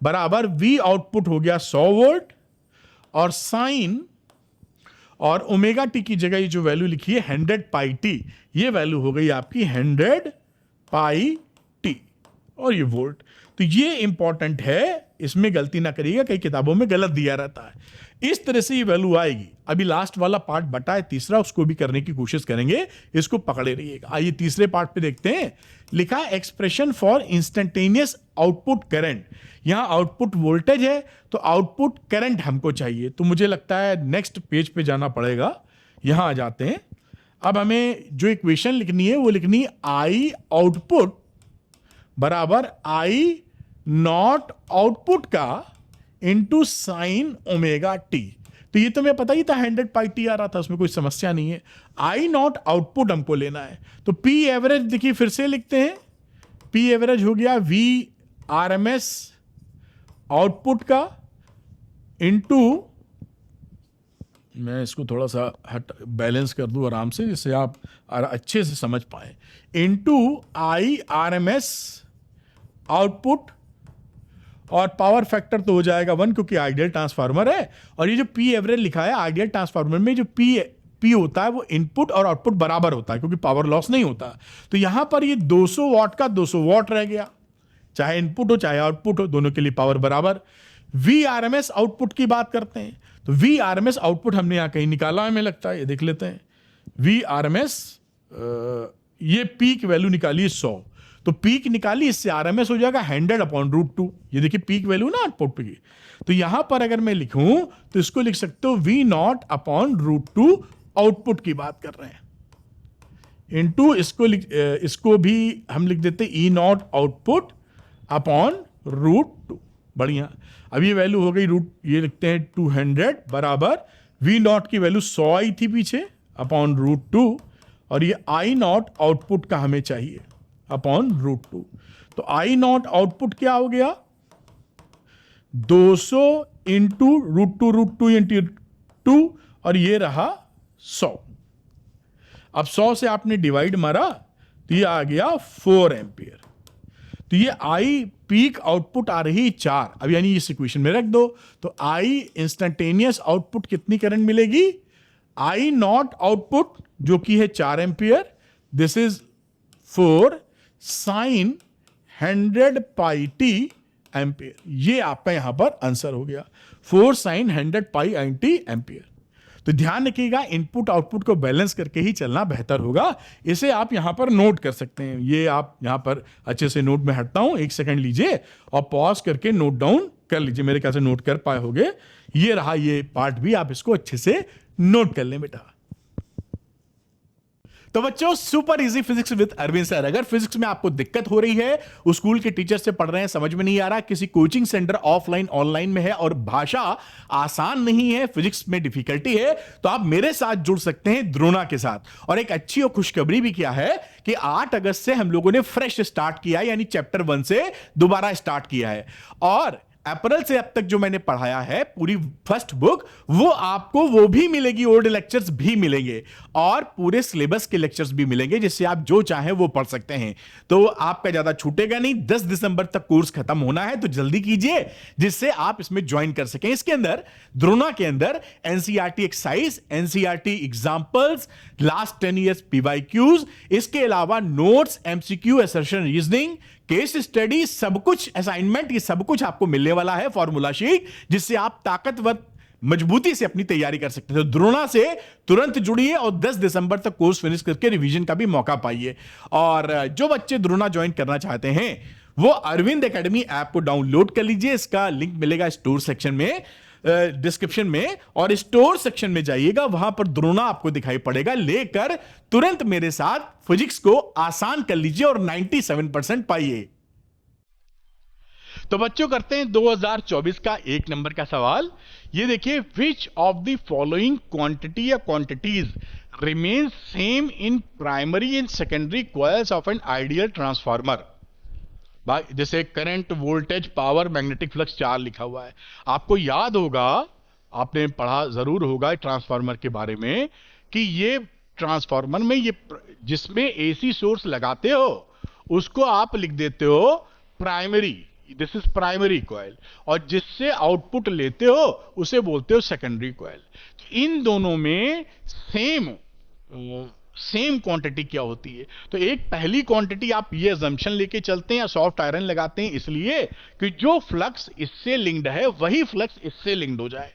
बराबर V आउटपुट हो गया 100 वोल्ट, और साइन और ओमेगा टी की जगह ये जो वैल्यू लिखी है 100 पाई टी, ये वैल्यू हो गई आपकी 100 पाई टी, और ये वोल्ट। तो ये इंपॉर्टेंट है इसमें गलती ना करिएगा, कई किताबों में गलत दिया रहता है। इस तरह से ये वैल्यू आएगी। अभी लास्ट वाला पार्ट बटा है तीसरा, उसको भी करने की कोशिश करेंगे, इसको पकड़े रहिएगा। आइए तीसरे पार्ट पे देखते हैं। लिखा है expression for instantaneous output current. यहां आउटपुट वोल्टेज है तो आउटपुट करंट हमको चाहिए, तो मुझे लगता है नेक्स्ट पेज पे जाना पड़ेगा। यहां आ जाते हैं। अब हमें जो इक्वेशन लिखनी है वो लिखनी है आई आउटपुट बराबर आई नॉट आउटपुट का इंटू साइन ओमेगा टी। तो ये तो मैं पता ही था 100 पाई टी आ रहा था, उसमें कोई समस्या नहीं है। आई नॉट आउटपुट हमको लेना है, तो पी एवरेज देखिए फिर से लिखते हैं। पी एवरेज हो गया V R M S output का इंटू, मैं इसको थोड़ा सा बैलेंस कर दूं आराम से जिससे आप अच्छे से समझ पाए, into I R M S output, और पावर फैक्टर तो हो जाएगा 1 क्योंकि आइडियल ट्रांसफार्मर है। और ये जो पी एवरेज लिखा है आइडियल ट्रांसफार्मर में जो पी होता है वो इनपुट और आउटपुट बराबर होता है क्योंकि पावर लॉस नहीं होता। तो यहां पर ये 200 वाट का 200 वाट रह गया, चाहे इनपुट हो चाहे आउटपुट हो, दोनों के लिए पावर बराबर। V R M S output की बात करते हैं, तो V R M S output हमने यहां कहीं निकाला हमें लगता है, ये देख लेते हैं। वी आर एम एस, ये पीक वैल्यू निकाली 100, तो पीक निकाली, इससे आरएमएस हो जाएगा 100/√2। ये देखिए पीक वैल्यू ना आउटपुट पे की। तो यहां पर अगर मैं लिखूं तो इसको लिख सकते हो V0/√2 आउटपुट की बात कर रहे हैं, इनटू इसको भी हम लिख देते E0 आउटपुट /√2। बढ़िया। अब ये वैल्यू हो गई ये लिखते हैं 200 बराबर V0 की वैल्यू 100 आई थी पीछे /√2, और ये I0 आउटपुट का हमें चाहिए /√2। तो I0 आउटपुट क्या हो गया 200 इंटू √2 इंटू 2, और ये रहा 100। अब 100 से आपने डिवाइड मारा तो ये आ गया 4 एम्पियर। तो ये आई पीक आउटपुट आ रही 4। अब यानी इस इक्वेशन में रख दो, तो आई इंस्टेंटेनियस आउटपुट कितनी करंट मिलेगी, I0 आउटपुट जो कि है 4 ampere, this is 4 sine 100 pi T ampere. ये आपका यहां पर आंसर हो गया 4 साइन 100 पाई टी एम्पियर। तो ध्यान रखिएगा इनपुट आउटपुट को बैलेंस करके ही चलना बेहतर होगा। इसे आप यहां पर नोट कर सकते हैं। ये आप यहां पर अच्छे से नोट में हटता हूं, 1 सेकंड लीजिए और पॉज करके नोट डाउन कर लीजिए। मेरे ख्याल से नोट कर पाए होंगे। ये रहा ये पार्ट भी, आप इसको अच्छे से नोट कर लें बेटा। तो बच्चों super easy physics with Arvind sir. अगर फिजिक्स में आपको दिक्कत हो रही है, उस स्कूल के टीचर से पढ़ रहे हैं, समझ में नहीं आ रहा, किसी कोचिंग सेंटर ऑफलाइन ऑनलाइन में है और भाषा आसान नहीं है, फिजिक्स में डिफिकल्टी है, तो आप मेरे साथ जुड़ सकते हैं द्रोणा के साथ। और एक अच्छी और खुशखबरी भी क्या है कि 8 अगस्त से हम लोगों ने फ्रेश स्टार्ट किया है, यानी चैप्टर 1 से दोबारा स्टार्ट किया है। और अप्रैल से अब तक जो मैंने पढ़ाया है पूरी फर्स्ट बुक, वो आपको वो भी मिलेगी, ओल्ड लेक्चर्स भी मिलेंगे और पूरे सिलेबस के लेक्चर्स भी मिलेंगे, जिससे आप जो चाहें वो पढ़ सकते हैं। तो आपका ज्यादा छूटेगा नहीं। 10 दिसंबर तक कोर्स खत्म होना है, तो जल्दी कीजिए जिससे आप इसमें ज्वाइन कर सकें। इसके अंदर द्रोणा के अंदर NCERT exercise, NCERT examples, last 10 years PYQs, इसके अलावा notes, MCQ, assertion, reasoning, case study, सब कुछ असाइनमेंट, ये सब कुछ आपको मिलने वाला है, फॉर्मूला शीट, जिससे आप ताकतवर मजबूती से अपनी तैयारी कर सकते हैं। तो द्रोणा से तुरंत जुड़िए और 10 दिसंबर तक कोर्स फिनिश करके रिवीजन का भी मौका पाइए। और जो बच्चे द्रोणा ज्वाइन करना चाहते हैं वो अरविंद एकेडमी ऐप को डाउनलोड कर लीजिए। इसका लिंक मिलेगा स्टोर सेक्शन में, डिस्क्रिप्शन में, और स्टोर सेक्शन में जाइएगा, वहां पर द्रोणा आपको दिखाई पड़ेगा। लेकर तुरंत मेरे साथ फिजिक्स को आसान कर लीजिए और 97% पाइए। तो बच्चों करते हैं 2024 का 1 नंबर का सवाल। ये देखिए, which of the following quantity या quantities remain same in primary and secondary coils of an ideal transformer. भाई जैसे current, voltage, power, magnetic flux 4 लिखा हुआ है। आपको याद होगा, आपने पढ़ा जरूर होगा ट्रांसफार्मर के बारे में, कि ये ट्रांसफार्मर में ये जिसमें एसी सोर्स लगाते हो उसको आप लिख देते हो primary, this is primary coil, और जिससे आउटपुट लेते हो उसे बोलते हो सेकेंडरी कॉइल। इन दोनों में सेम सेम क्वांटिटी क्या होती है? तो एक पहली क्वांटिटी आप ये अजम्पशन लेके चलते हैं या सॉफ्ट आयरन लगाते हैं इसलिए कि जो फ्लक्स इससे लिंक्ड है वही फ्लक्स इससे लिंक्ड हो जाए,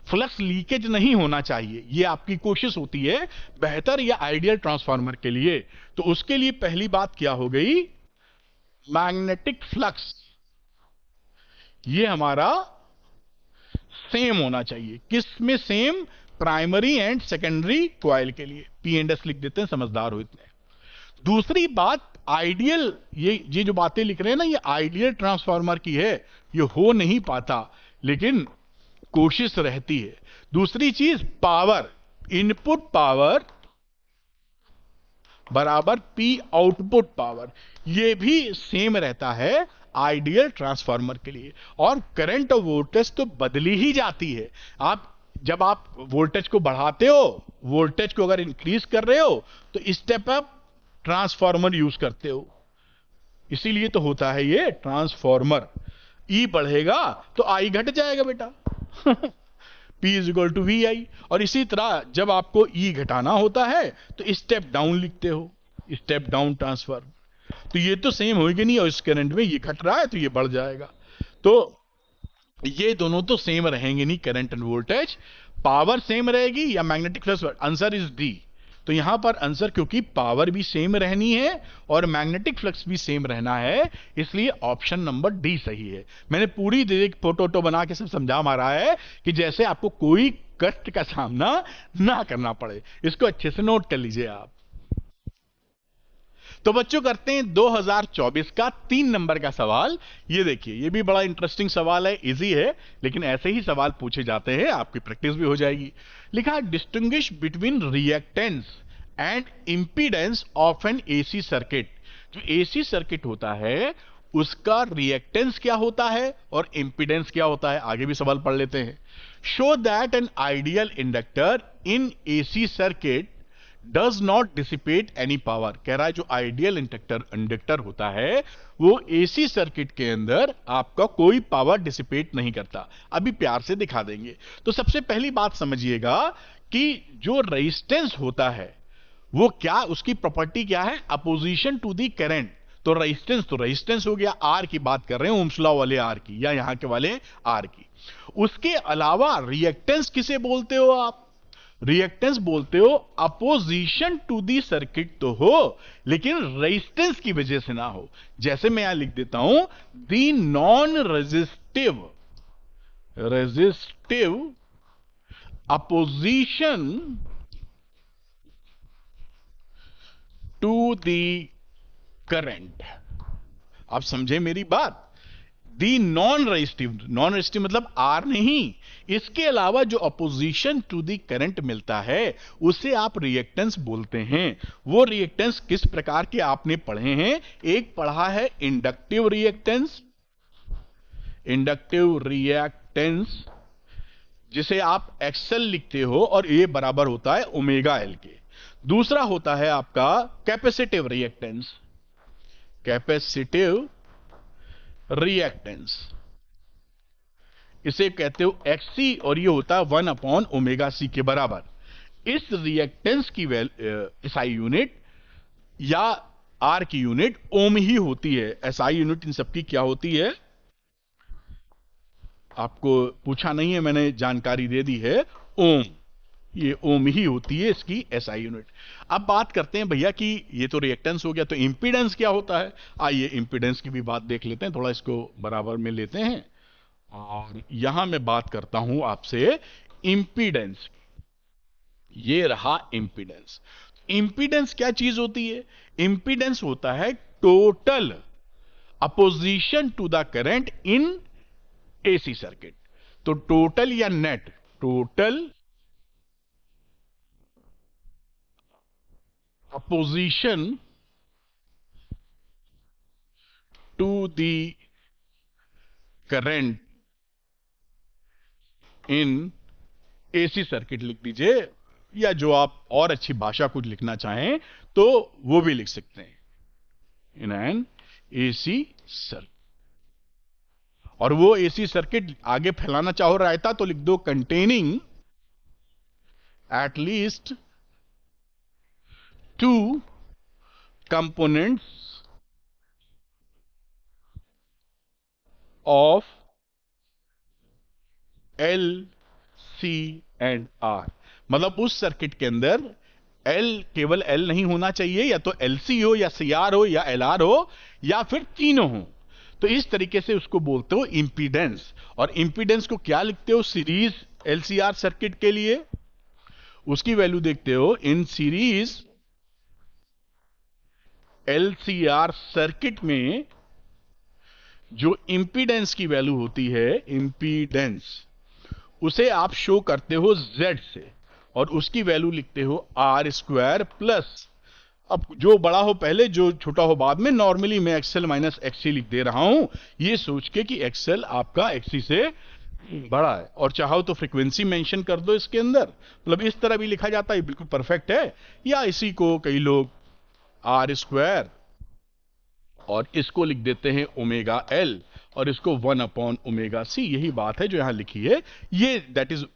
फ्लक्स लीकेज नहीं होना चाहिए, ये आपकी कोशिश होती है बेहतर या आइडियल ट्रांसफार्मर के लिए। तो उसके लिए पहली बात क्या हो गई? मैग्नेटिक फ्लक्स ये हमारा सेम होना चाहिए। किस में same? Primary and secondary coil के लिए। पी एंड एस लिख देते हैं, समझदार हो इतने। दूसरी बात, आइडियल, ये जो बातें लिख रहे हैं ना, ये आइडियल ट्रांसफार्मर की है, ये हो नहीं पाता लेकिन कोशिश रहती है। दूसरी चीज, पावर, इनपुट पावर बराबर पी आउटपुट पावर, ये भी सेम रहता है आइडियल ट्रांसफार्मर के लिए। और करंट और वोल्टेज तो बदली ही जाती है। जब आप वोल्टेज को बढ़ाते हो, वोल्टेज को अगर इंक्रीज कर रहे हो तो स्टेप अप ट्रांसफार्मर यूज करते हो, इसीलिए तो होता है ये ट्रांसफार्मर। ई बढ़ेगा तो आई घट जाएगा बेटा P is equal to V I. और इसी तरह जब आपको ई घटाना होता है तो स्टेप डाउन लिखते हो, स्टेप डाउन ट्रांसफर। तो ये तो सेम होगी नहीं, और इस करंट में ये घट रहा है तो ये बढ़ जाएगा। तो ये दोनों तो सेम रहेंगे नहीं, current end voltage. Power same रहेगी या magnetic flux? Answer is D. तो यहां पर आंसर, क्योंकि पावर भी सेम रहनी है और मैग्नेटिक फ्लक्स भी सेम रहना है, इसलिए ऑप्शन नंबर डी सही है। मैंने पूरी फोटो बना के सब समझा मारा है कि जैसे आपको कोई कष्ट का सामना ना करना पड़े। इसको अच्छे से नोट कर लीजिए आप। तो बच्चों करते हैं 2024 का 3 नंबर का सवाल। ये देखिए, ये भी बड़ा इंटरेस्टिंग सवाल है, इजी है, लेकिन ऐसे ही सवाल पूछे जाते हैं, आपकी प्रैक्टिस भी हो जाएगी। लिखा है, distinguish between reactance and impedance of N AC circuit. जो एसी सर्किट होता है उसका रिएक्टेंस क्या होता है और इंपीडेंस क्या होता है, आगे भी सवाल पढ़ लेते हैं। Show that an ideal inductor in AC circuit does not dissipate any power. कह रहा है जो आइडियल इंडक्टर होता है वो एसी सर्किट के अंदर आपका कोई पावर डिसिपेट नहीं करता। अभी प्यार से दिखा देंगे। तो सबसे पहली बात समझिएगा कि जो रेजिस्टेंस होता है वो क्या, उसकी प्रॉपर्टी क्या है? Opposition to the current. तो रेजिस्टेंस हो गया, आर की बात कर रहे हैं, ओम्स लॉ वाले आर की या यहां के वाले आर की। उसके अलावा रिएक्टेंस किसे बोलते हो आप? रिएक्टेंस बोलते हो अपोजिशन टू दी सर्किट तो हो, लेकिन रेजिस्टेंस की वजह से ना हो। जैसे मैं यहां लिख देता हूं, the non resistive opposition to the current. आप समझे मेरी बात? दी नॉन रेजिस्टिव मतलब आर नहीं, इसके अलावा जो अपोजिशन टू दी करंट मिलता है उसे आप रिएक्टेंस बोलते हैं। वो रिएक्टेंस किस प्रकार के आपने पढ़े हैं? एक पढ़ा है इंडक्टिव रिएक्टेंस जिसे आप एक्सएल लिखते हो और ये बराबर होता है ओमेगा एल के। दूसरा होता है आपका कैपेसिटिव रिएक्टेंस, इसे कहते हो एक्सी, और ये होता है 1 अपॉन ओमेगा सी के बराबर। इस रिएक्टेंस की एसआई यूनिट या आर की यूनिट ओम ही होती है। एसआई यूनिट इन सबकी क्या होती है आपको पूछा नहीं है, मैंने जानकारी दे दी है, ओम। ये ओम ही होती है इसकी एसआई यूनिट। अब बात करते हैं भैया कि ये तो रिएक्टेंस हो गया, तो इंपीडेंस क्या होता है? आइए इंपीडेंस की भी बात देख लेते हैं, थोड़ा इसको बराबर में लेते हैं। और यहां मैं बात करता हूं आपसे इंपीडेंस। ये रहा इंपीडेंस। इंपीडेंस क्या चीज होती है? इंपीडेंस होता है total opposition to the current in AC circuit. तो टोटल या net, total opposition to the current in AC circuit लिख दीजिए, या जो आप और अच्छी भाषा कुछ लिखना चाहें तो वो भी लिख सकते हैं, इन एन AC सर्किट। और वो AC सर्किट आगे फैलाना चाहो रायता तो लिख दो containing at least two components of L, C and R. मतलब उस सर्किट के अंदर एल, केवल एल नहीं होना चाहिए, या तो एलसी हो, या सीआर हो, या एलआर हो, या फिर तीनों हो। तो इस तरीके से उसको बोलते हो इंपीडेंस। और इंपीडेंस को क्या लिखते हो सीरीज एलसीआर सर्किट के लिए? उसकी वैल्यू देखते हो इन सीरीज एलसीआर सर्किट में जो इंपीडेंस की वैल्यू होती है, इंपीडेंस, उसे आप शो करते हो Z से, और उसकी वैल्यू लिखते हो R² प्लस, अब जो बड़ा हो पहले, जो छोटा हो बाद में। नॉर्मली मैं XL माइनस XC लिख दे रहा हूं, ये सोच के कि XL आपका XC से बड़ा है। और चाहो तो फ्रीक्वेंसी मेंशन कर दो इसके अंदर, मतलब इस तरह भी लिखा जाता है, बिल्कुल परफेक्ट है। या इसी को कई लोग R² और इसको लिख देते हैं ओमेगा एल, और इसको 1/ωc। यही बात है जो यहां लिखी है, ये दैट इज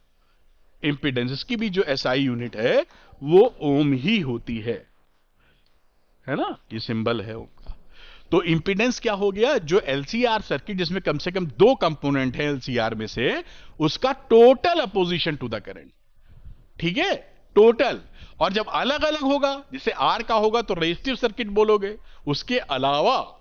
इंपीडेंस। इसकी भी जो एसआई यूनिट है वो ओम ही होती है ना, ये सिंबल है ओम का। तो इंपीडेंस क्या हो गया? जो एलसीआर सर्किट जिसमें कम से कम 2 कंपोनेंट है एलसीआर में से, उसका total opposition to the current. ठीक है, टोटल। और जब अलग अलग होगा, जैसे आर का होगा तो रेजिस्टिव सर्किट बोलोगे, उसके अलावा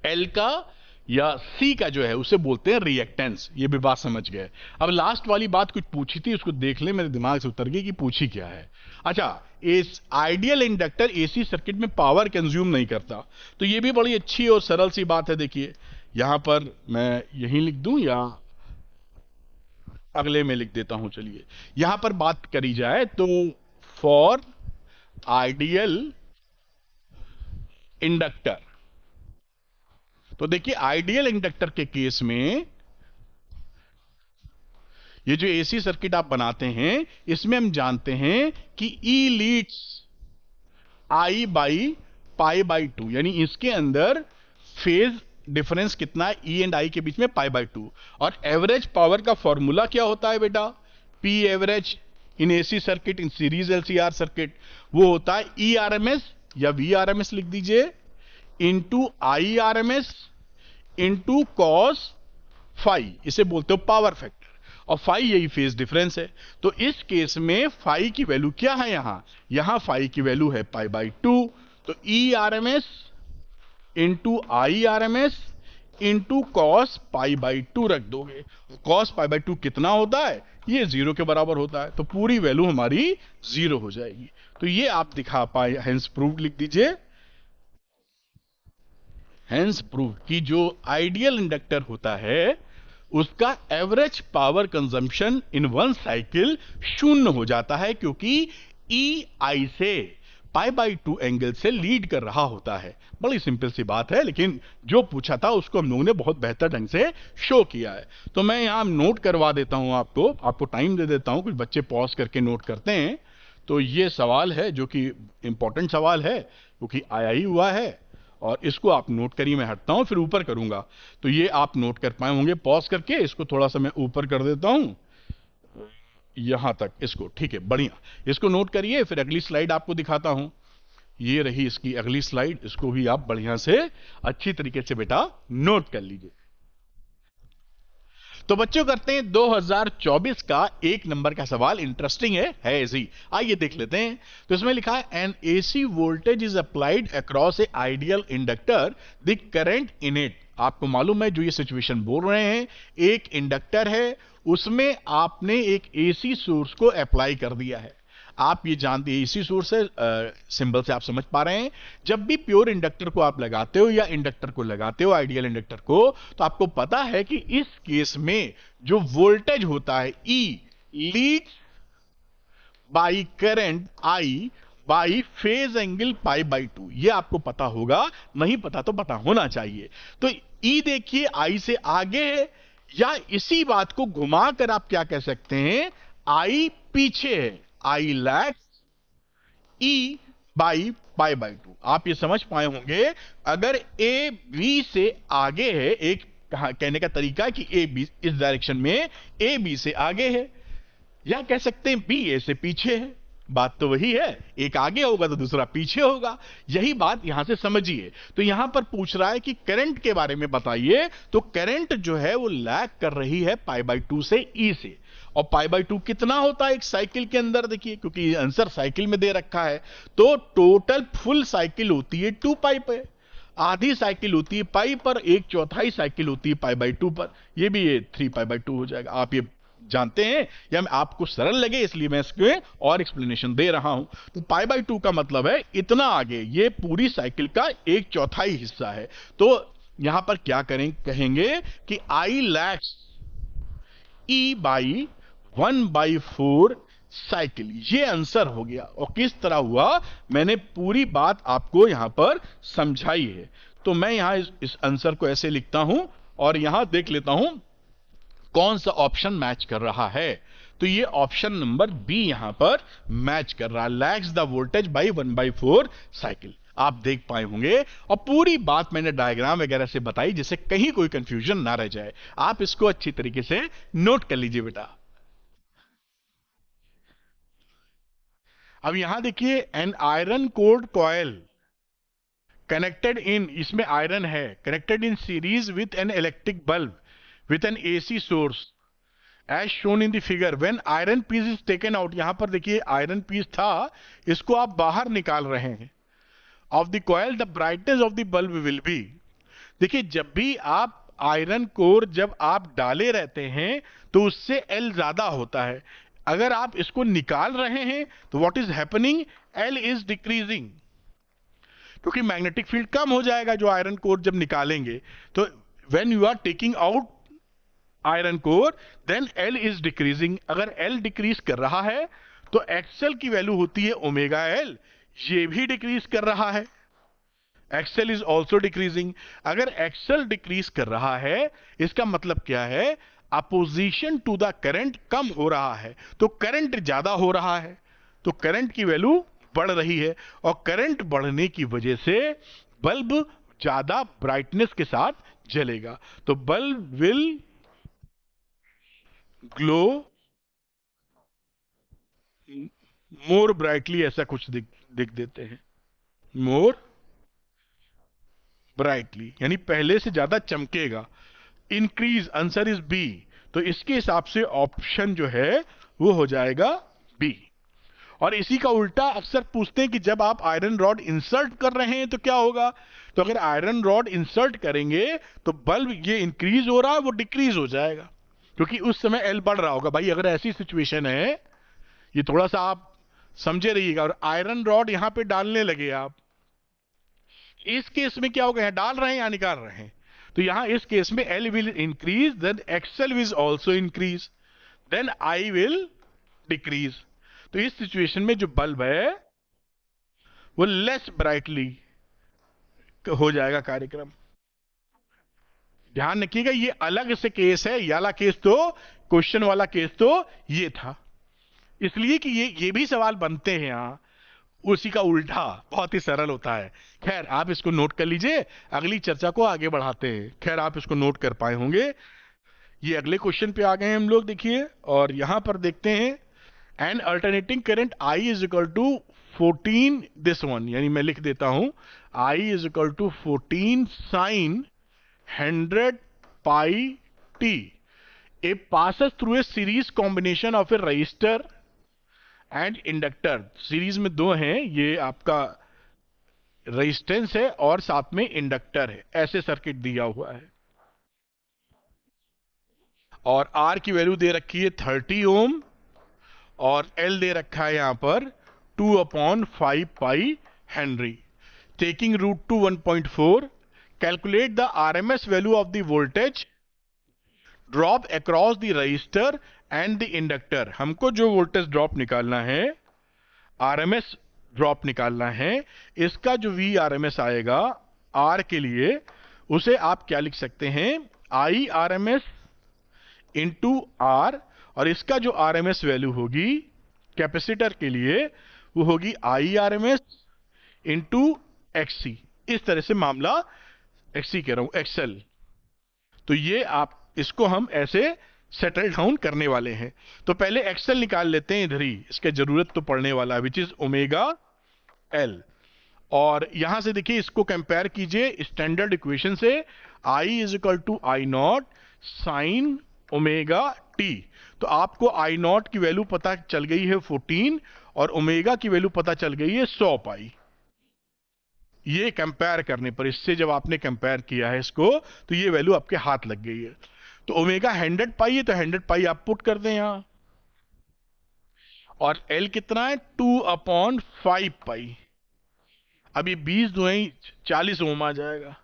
एल का या सी का जो है उसे बोलते हैं रिएक्टेंस। ये भी बात समझ गए। अब लास्ट वाली बात कुछ पूछी थी, उसको देख ले, मेरे दिमाग से उतर गई कि पूछी क्या है। अच्छा, इस आइडियल इंडक्टर एसी सर्किट में पावर कंज्यूम नहीं करता, तो ये भी बड़ी अच्छी और सरल सी बात है। देखिए यहां पर मैं यहीं लिख दूं या अगले में लिख देता हूं। चलिए यहां पर बात करी जाए तो फॉर आइडियल इंडक्टर, तो देखिए आइडियल इंडक्टर के केस में ये जो एसी सर्किट आप बनाते हैं, इसमें हम जानते हैं कि E leads I by pi by 2, यानी इसके अंदर फेज डिफरेंस कितना है ई एंड आई के बीच में, पाई बाई 2। और एवरेज पावर का फॉर्मूला क्या होता है बेटा? P average in AC circuit, in series LCR circuit, वो होता है ई आरएमएस या वी आरएमएस लिख दीजिए, into I RMS into cos phi. इसे बोलते हो पावर फैक्टर, और फाई यही फेज डिफरेंस है। तो इस केस में फाई की वैल्यू क्या है? यहां फाई की वैल्यू है पाई बाई 2। तो E RMS into I RMS into cos pi by 2 रख दोगे। कॉस पाई बाई 2 कितना होता है? ये 0 के बराबर होता है, तो पूरी वैल्यू हमारी 0 हो जाएगी। तो ये आप दिखा पाए, हेंस प्रूव्ड लिख दीजिए। हेंस प्रूव कि जो आइडियल इंडक्टर होता है उसका average power consumption in one cycle 0 हो जाता है, क्योंकि ई आई से पाई बाई 2 एंगल से लीड कर रहा होता है। बड़ी सिंपल सी बात है, लेकिन जो पूछा था उसको हम लोगों ने बहुत बेहतर ढंग से शो किया है। तो मैं यहां नोट करवा देता हूं, आपको टाइम दे देता हूं, कुछ बच्चे पॉज करके नोट करते हैं। तो ये सवाल है जो कि इंपॉर्टेंट सवाल है, क्योंकि आया ही हुआ है, और इसको आप नोट करिए। मैं हटता हूं, फिर ऊपर करूंगा, तो ये आप नोट कर पाए होंगे। पॉज करके इसको थोड़ा सा मैं ऊपर कर देता हूं, यहां तक इसको। ठीक है, बढ़िया, इसको नोट करिए। फिर अगली स्लाइड आपको दिखाता हूं। ये रही इसकी अगली स्लाइड, इसको भी आप बढ़िया से अच्छी तरीके से बेटा नोट कर लीजिए। तो बच्चों करते हैं 2024 का 1 नंबर का सवाल। इंटरेस्टिंग है ऐसी, आइए देख लेते हैं। तो इसमें लिखा है an AC voltage is applied across a ideal inductor, the current in it. आपको मालूम है जो ये सिचुएशन बोल रहे हैं, एक इंडक्टर है, उसमें आपने एक एसी सोर्स को अप्लाई कर दिया है। आप ये जानते हैं एसी सोर्स है, सिंबल से आप समझ पा रहे हैं। जब भी प्योर इंडक्टर को आप लगाते हो या इंडक्टर को लगाते हो, आइडियल इंडक्टर को, तो आपको पता है कि इस केस में जो वोल्टेज होता है E leads by current I by phase angle pi by 2। ये आपको पता होगा, नहीं पता तो पता होना चाहिए। तो ई देखिए आई से आगे है, या इसी बात को घुमाकर आप क्या कह सकते हैं, आई पीछे है, I lags E by pi by 2। आप ये समझ पाए होंगे। अगर ए बी से आगे है, एक कहने का तरीका है कि ए बी इस डायरेक्शन में ए बी से आगे है, या कह सकते हैं बी ए से पीछे है। बात तो वही है, एक आगे होगा तो दूसरा पीछे होगा, यही बात यहां से समझिए। तो यहां पर पूछ रहा है कि करंट के बारे में बताइए, तो करंट जो है वो लैग कर रही है π/2 से ई से, और π/2 कितना होता है एक साइकिल के अंदर, देखिए क्योंकि आंसर साइकिल में दे रखा है, तो टोटल फुल साइकिल होती है 2π पे, आधी साइकिल होती है पाई पर, एक चौथाई साइकिल होती है π/2 पर, ये भी ये 3π/2 हो जाएगा। आप ये जानते हैं, या मैं आपको सरल लगे इसलिए मैं इसके और एक्सप्लेनेशन दे रहा हूं। तो π/2 का मतलब है इतना आगे, ये पूरी साइकिल का एक चौथाई हिस्सा है। तो यहां पर क्या कहेंगे कि I lakhs E by 1/4 cycle, ये आंसर हो गया। और किस तरह हुआ, मैंने पूरी बात आपको यहां पर समझाई है। तो मैं यहां इस आंसर को ऐसे लिखता हूं, और यहां देख लेता हूं कौन सा ऑप्शन मैच कर रहा है। तो ये ऑप्शन नंबर बी यहां पर मैच कर रहा है, lakhs the voltage by 1/4 cycle. आप देख पाए होंगे, और पूरी बात मैंने डायग्राम वगैरह से बताई जिससे कहीं कोई कंफ्यूजन ना रह जाए। आप इसको अच्छी तरीके से नोट कर लीजिए बेटा। अब यहां देखिए, an iron cored coil connected in, इसमें आयरन है, connected in series with an electric bulb with an AC source as shown in the figure, when iron piece is taken out. यहां पर देखिए आयरन पीस था, इसको आप बाहर निकाल रहे हैं, of the coil the brightness of the bulb will be. देखिए जब भी आप आयरन कोर जब आप डाले रहते हैं तो उससे एल ज्यादा होता है, अगर आप इसको निकाल रहे हैं तो what is happening, L is decreasing, क्योंकि मैग्नेटिक फील्ड कम हो जाएगा जो आयरन कोर जब निकालेंगे। तो when you are taking out iron core then L is decreasing. अगर एल डिक्रीज कर रहा है तो एक्सएल की वैल्यू होती है ओमेगा एल, ये भी डिक्रीज कर रहा है, एक्सएल इज ऑल्सो डिक्रीजिंग। अगर एक्सएल डिक्रीज कर रहा है इसका मतलब क्या है, अपोजिशन टू द करंट कम हो रहा है, तो करंट ज्यादा हो रहा है, तो करंट की वैल्यू बढ़ रही है, और करंट बढ़ने की वजह से बल्ब ज्यादा ब्राइटनेस के साथ जलेगा। तो bulb will glow more brightly, ऐसा कुछ दिख देते हैं, मोर ब्राइटली यानी पहले से ज्यादा चमकेगा। इंक्रीज, आंसर इज बी, तो इसके हिसाब से ऑप्शन जो है वो हो जाएगा बी। और इसी का उल्टा अक्सर पूछते हैं कि जब आप आयरन रॉड इंसर्ट कर रहे हैं तो क्या होगा, तो अगर आयरन रॉड इंसर्ट करेंगे तो बल्ब ये इंक्रीज हो रहा है वो डिक्रीज हो जाएगा, क्योंकि उस समय एल बढ़ रहा होगा। भाई अगर ऐसी सिचुएशन है, ये थोड़ा सा आप समझे रहिएगा, और आयरन रॉड यहां पे डालने लगे आप, इस केस में क्या होगा, यहां डाल रहे हैं या निकाल रहे हैं, तो यहां इस केस में L will increase, then XL will also increase, then I will decrease. तो इस सिचुएशन में जो बल्ब है वो लेस ब्राइटली हो जाएगा कार्यक्रम। ध्यान रखिएगा ये अलग से केस है, ये वाला केस तो, क्वेश्चन वाला केस तो ये था, इसलिए कि ये भी सवाल बनते हैं यहां, उसी का उल्टा बहुत ही सरल होता है। खैर आप इसको नोट कर लीजिए, अगली चर्चा को आगे बढ़ाते हैं। खैर आप इसको नोट कर पाए होंगे। ये अगले क्वेश्चन पे आ गए हम लोग, देखिए, और यहां पर देखते हैं and alternating current I is equal to 14, this one, यानी मैं लिख देता हूं I is equal to 14 sine 100 pi t, a passes through a series combination of a resistor and inductor. Series में दो हैं, ये आपका रेजिस्टेंस है और साथ में इंडक्टर है, ऐसे सर्किट दिया हुआ है, और R की वैल्यू दे रखी है 30 ओम, और L दे रखा है यहां पर 2/5 pi henry. Taking root two 1.4, calculate the RMS value of the voltage drop across the resistor and the inductor. हमको जो वोल्टेज ड्रॉप निकालना है, RMS ड्रॉप निकालना है, इसका जो VRMS आएगा R के लिए, उसे आप क्या लिख सकते हैं, IRMS इंटू R, और इसका जो RMS वैल्यू होगी कैपेसिटर के लिए वो होगी IRMS इंटू XC। इस तरह से मामला XC कह रहा हूं, XL। तो ये आप इसको हम ऐसे सेटल डाउन करने वाले हैं। तो पहले एक्सेल निकाल लेते हैं इधर ही, इसके जरूरत तो पड़ने वाला, विच इज ओमेगा एल। और यहां से देखिए इसको कंपेयर कीजिए स्टैंडर्ड इक्वेशन से, I is equal to I naught sine omega T. तो आपको आई नॉट की वैल्यू पता चल गई है 14 और ओमेगा की वैल्यू पता चल गई है 100 पाई। ये कंपेयर करने पर, इससे जब आपने कंपेयर किया है इसको, तो ये वैल्यू आपके हाथ लग गई है। तो ओमेगा 100 पाई है, तो 100 पाई आप पुट कर दें यहां, और एल कितना है 2/5 पाई। अब ये 20 दुआई 40 ओम आ जाएगा,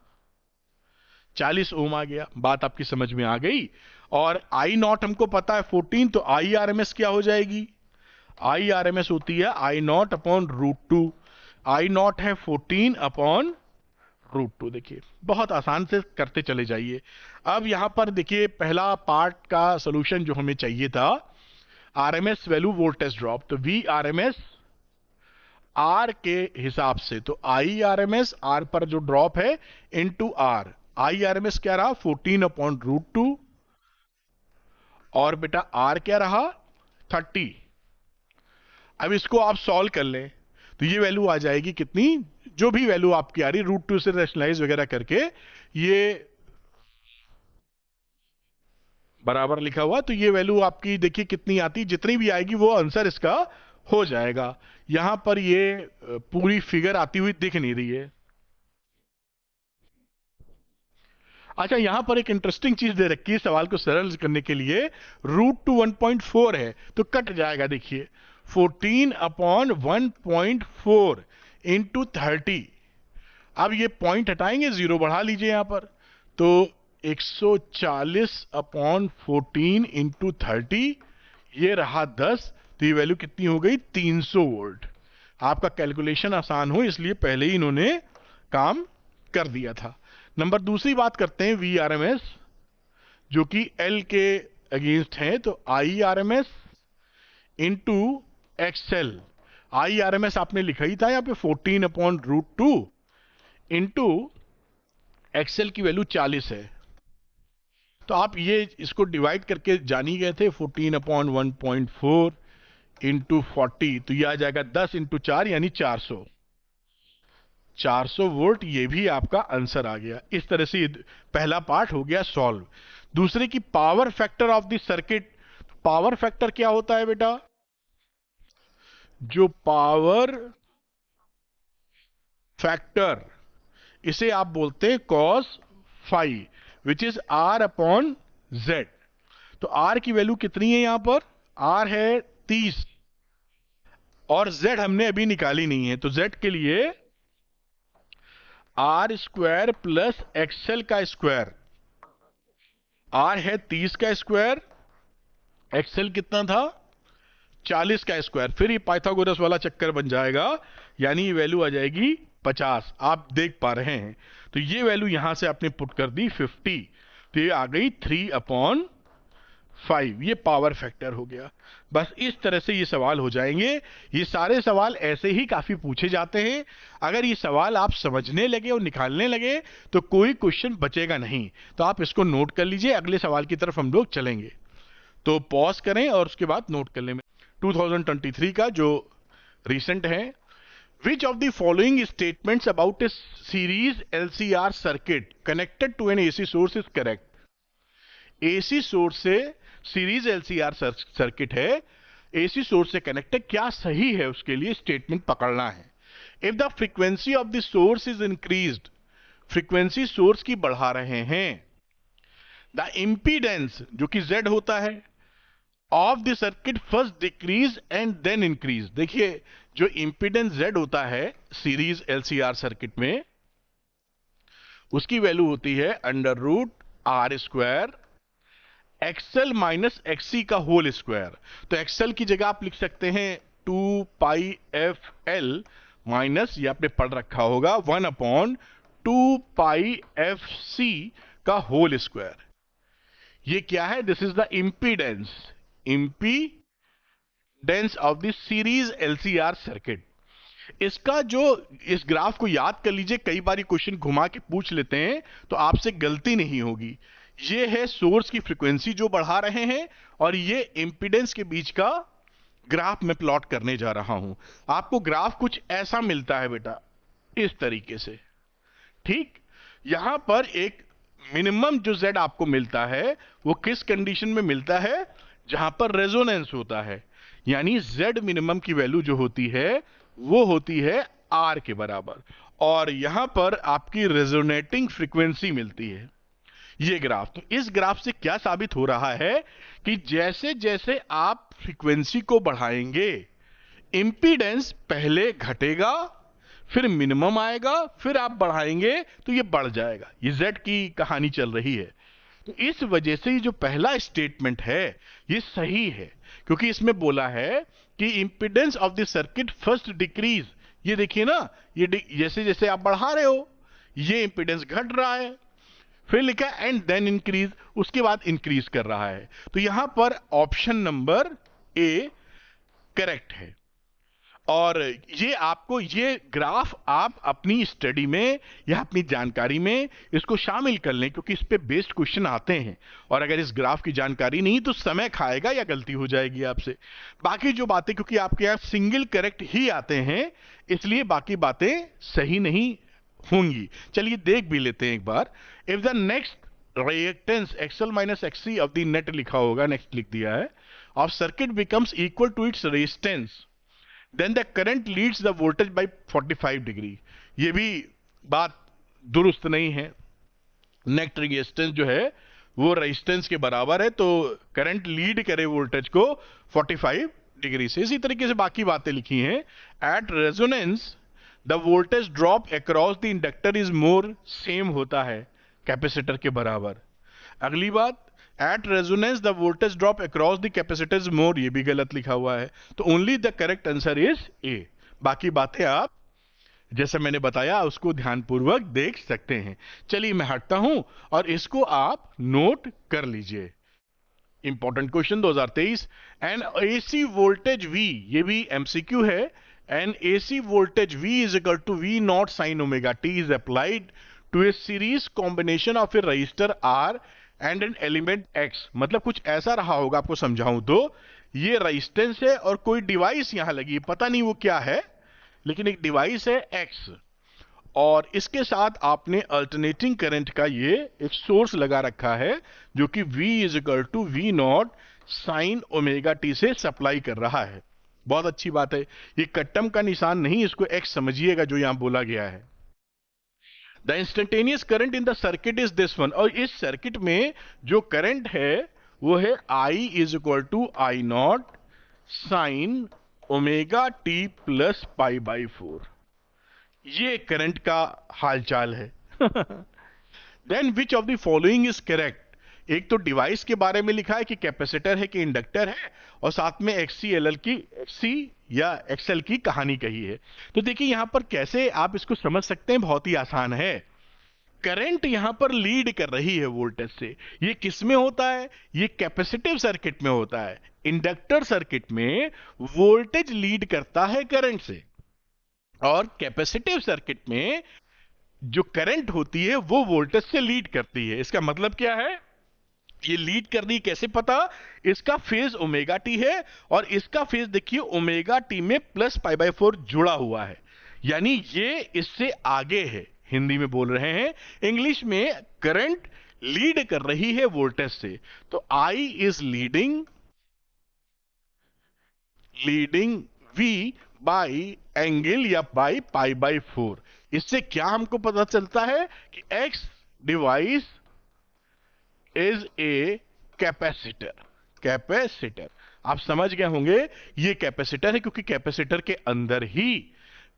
40 ओम आ गया। बात आपकी समझ में आ गई। और आई नॉट हमको पता है 14, तो आई आर एम एस क्या हो जाएगी? आई आर एम एस होती है I naught upon √2। I not है 14/√2। देखिए बहुत आसान से करते चले जाइए। अब यहां पर देखिए पहला पार्ट का सॉल्यूशन जो हमें चाहिए था, आरएमएस वैल्यू वोल्टेज ड्रॉप, तो वी आरएमएस आर के हिसाब से, तो आई आरएमएस आर पर जो ड्रॉप है इनटू आर। आई आरएमएस क्या रहा 14/√2, और बेटा आर क्या रहा 30। अब इसको आप सॉल्व कर लें तो ये वैल्यू आ जाएगी कितनी, जो भी वैल्यू आपकी आ रही √2 से रैशनलाइज वगैरह करके ये बराबर लिखा हुआ, तो ये वैल्यू आपकी देखिए कितनी आती, जितनी भी आएगी वो आंसर इसका हो जाएगा। यहां पर ये पूरी फिगर आती हुई दिख नहीं रही है। अच्छा, यहां पर एक इंटरेस्टिंग चीज दे रखी है सवाल को सरल करने के लिए, √2 1.4 है तो कट जाएगा। देखिए 14/1.4 इंटू 30। अब ये पॉइंट हटाएंगे, जीरो बढ़ा लीजिए यहां पर, तो 140/14 इंटू 30, ये रहा 10। तो ये वैल्यू कितनी हो गई 300 वोल्ट। आपका कैलकुलेशन आसान हो इसलिए पहले ही इन्होंने काम कर दिया था। नंबर दूसरी बात करते हैं वी आर एम एस, जो कि एल के अगेंस्ट है, तो I R M S into XL. I R M S आपने लिखा ही था यहां पे 14/√2 इंटू एक्सएल की वैल्यू 40 है। तो आप ये इसको डिवाइड करके जान ही गए थे, 14/1.4 इंटू 40, तो ये आ जाएगा 10 इंटू 4 यानी 400 वोल्ट। ये भी आपका आंसर आ गया। इस तरह से पहला पार्ट हो गया सॉल्व। दूसरे की power factor of the circuit. Power factor क्या होता है बेटा? जो पावर फैक्टर, इसे आप बोलते हैं cos phi, which is R/Z। तो R की वैल्यू कितनी है यहां पर? R है 30 और Z हमने अभी निकाली नहीं है, तो Z के लिए R² प्लस XL का स्क्वायर। R है 30 का स्क्वायर, XL कितना था 40 का स्क्वायर, फिर ये पाइथागोरस वाला चक्कर बन जाएगा, यानी ये वैल्यू आ जाएगी 50। आप देख पा रहे हैं। तो ये वैल्यू यहां से आपने पुट कर दी 50, तो ये आ गई 3/5। ये पावर फैक्टर हो गया। बस इस तरह से ये सवाल हो जाएंगे। ये सारे सवाल ऐसे ही काफी पूछे जाते हैं। अगर ये सवाल आप समझने लगे और निकालने लगे तो कोई क्वेश्चन बचेगा नहीं। तो आप इसको नोट कर लीजिए, अगले सवाल की तरफ हम लोग चलेंगे। तो पॉज करें और उसके बाद नोट कर लें। 2023 का जो रिसेंट है, which of the following statements about a series LCR circuit connected to an AC source is correct? AC source से सीरीज LCR सर्किट है, AC सोर्स से कनेक्ट है, क्या सही है उसके लिए स्टेटमेंट पकड़ना है। If the frequency of the source is increased, frequency source की बढ़ा रहे हैं, द इंपीडेंस जो कि Z होता है of the circuit first decrease and then increase. देखिए जो इंपीडेंस Z होता है सीरीज LCR सर्किट में, उसकी वैल्यू होती है √R² XL माइनस XC का होल स्क्वायर। तो XL की जगह आप लिख सकते हैं 2πfL माइनस, ये आपने पढ़ रखा होगा 1/2πfC का होल स्क्वायर। ये क्या है? This is the impedance of the series LCR circuit. इसका जो इस ग्राफ को याद कर लीजिए, कई बार क्वेश्चन घुमा के पूछ लेते हैं तो आपसे गलती नहीं होगी। ये है सोर्स की फ्रीक्वेंसी जो बढ़ा रहे हैं, और ये इंपीडेंस के बीच का ग्राफ मैं प्लॉट करने जा रहा हूं। आपको ग्राफ कुछ ऐसा मिलता है बेटा, इस तरीके से। ठीक, यहां पर एक मिनिमम जो Z आपको मिलता है वो किस कंडीशन में मिलता है, जहां पर रेजोनेंस होता है। यानी Z मिनिमम की वैल्यू जो होती है वो होती है R के बराबर, और यहां पर आपकी रेजोनेटिंग फ्रीक्वेंसी मिलती है, ये ग्राफ। तो इस ग्राफ से क्या साबित हो रहा है कि जैसे जैसे आप फ्रीक्वेंसी को बढ़ाएंगे, इंपीडेंस पहले घटेगा, फिर मिनिमम आएगा, फिर आप बढ़ाएंगे तो ये बढ़ जाएगा। ये Z की कहानी चल रही है। तो इस वजह से ये जो पहला स्टेटमेंट है ये सही है, क्योंकि इसमें बोला है कि impedance of the circuit first decrease. ये देखिए ना, ये जैसे जैसे आप बढ़ा रहे हो ये इंपीडेंस घट रहा है, फिर लिखा एंड देन इंक्रीज, उसके बाद इंक्रीज कर रहा है। तो यहां पर ऑप्शन नंबर ए करेक्ट है। और ये आपको, ये ग्राफ आप अपनी स्टडी में या अपनी जानकारी में इसको शामिल कर लें, क्योंकि इस पे बेस्ड क्वेश्चन आते हैं, और अगर इस ग्राफ की जानकारी नहीं तो समय खाएगा या गलती हो जाएगी आपसे। बाकी जो बातें, क्योंकि आपके यहाँ सिंगल करेक्ट ही आते हैं, इसलिए बाकी बातें सही नहीं होंगी। चलिए देख भी लेते हैं एक बार। If the next reactance XL minus XC of the net लिखा होगा, नेक्स्ट लिख दिया है, of circuit becomes equal to its resistance, then the current leads the voltage by 45 degree. ये भी बात दुरुस्त नहीं है। नेट रेजिस्टेंस जो है वो रेजिस्टेंस के बराबर है, तो करंट लीड करे वोल्टेज को 45 डिग्री से। इसी तरीके से बाकी बातें लिखी हैं। At resonance the voltage drop across the inductor is more, same होता है कैपेसिटर के बराबर। अगली बात, at resonance the voltage drop across the capacitor is more, ये भी गलत लिखा हुआ है। तो only the correct answer is a. बाकी बातें आप जैसे मैंने बताया उसको ध्यानपूर्वक देख सकते हैं। चलिए मैं हटता हूं और इसको आप नोट कर लीजिए। Important question 2023, an AC voltage V, ये भी एमसीक्यू है। An AC voltage V is equal to V naught sine omega t is applied to a series combination of a resistor R and an element X। मतलब कुछ ऐसा रहा होगा, आपको समझाऊं तो ये रेजिस्टेंस है और कोई डिवाइस यहां लगी, पता नहीं वो क्या है, लेकिन एक डिवाइस है X, और इसके साथ आपने अल्टरनेटिंग करंट का ये एक सोर्स लगा रखा है जो कि V is equal to V naught sine omega T से सप्लाई कर रहा है। बहुत अच्छी बात है। ये कट्टम का निशान नहीं, इसको X समझिएगा जो यहां बोला गया है। The instantaneous current in the circuit is this one, और इस सर्किट में जो करंट है वो है I is equal to I naught sine omega T plus pi by 4। ये करंट का हालचाल है। Then which of the following is correct. एक तो डिवाइस के बारे में लिखा है कि कैपेसिटर है कि इंडक्टर है, और साथ में XC या XL की कहानी कही है। तो देखिए यहां पर कैसे आप इसको समझ सकते हैं, बहुत ही आसान है। करंट यहां पर लीड कर रही है वोल्टेज से। ये किस में होता है, ये कैपेसिटिव सर्किट में होता है। इंडक्टर सर्किट में वोल्टेज लीड करता है करंट से, और कैपेसिटिव सर्किट में जो करंट होती है वो वोल्टेज से लीड करती है। इसका मतलब क्या है, ये लीड कर रही कैसे पता, इसका फेज ओमेगा टी है, और इसका फेज देखिए ओमेगा टी में प्लस पाई बाई 4 जुड़ा हुआ है, यानी ये इससे आगे है। हिंदी में बोल रहे हैं, इंग्लिश में करंट लीड कर रही है वोल्टेज से। तो I is leading V by angle या बाई पाई बाई 4। इससे क्या हमको पता चलता है कि X device is a capacitor. आप समझ गए होंगे ये कैपेसिटर है, क्योंकि कैपेसिटर के अंदर ही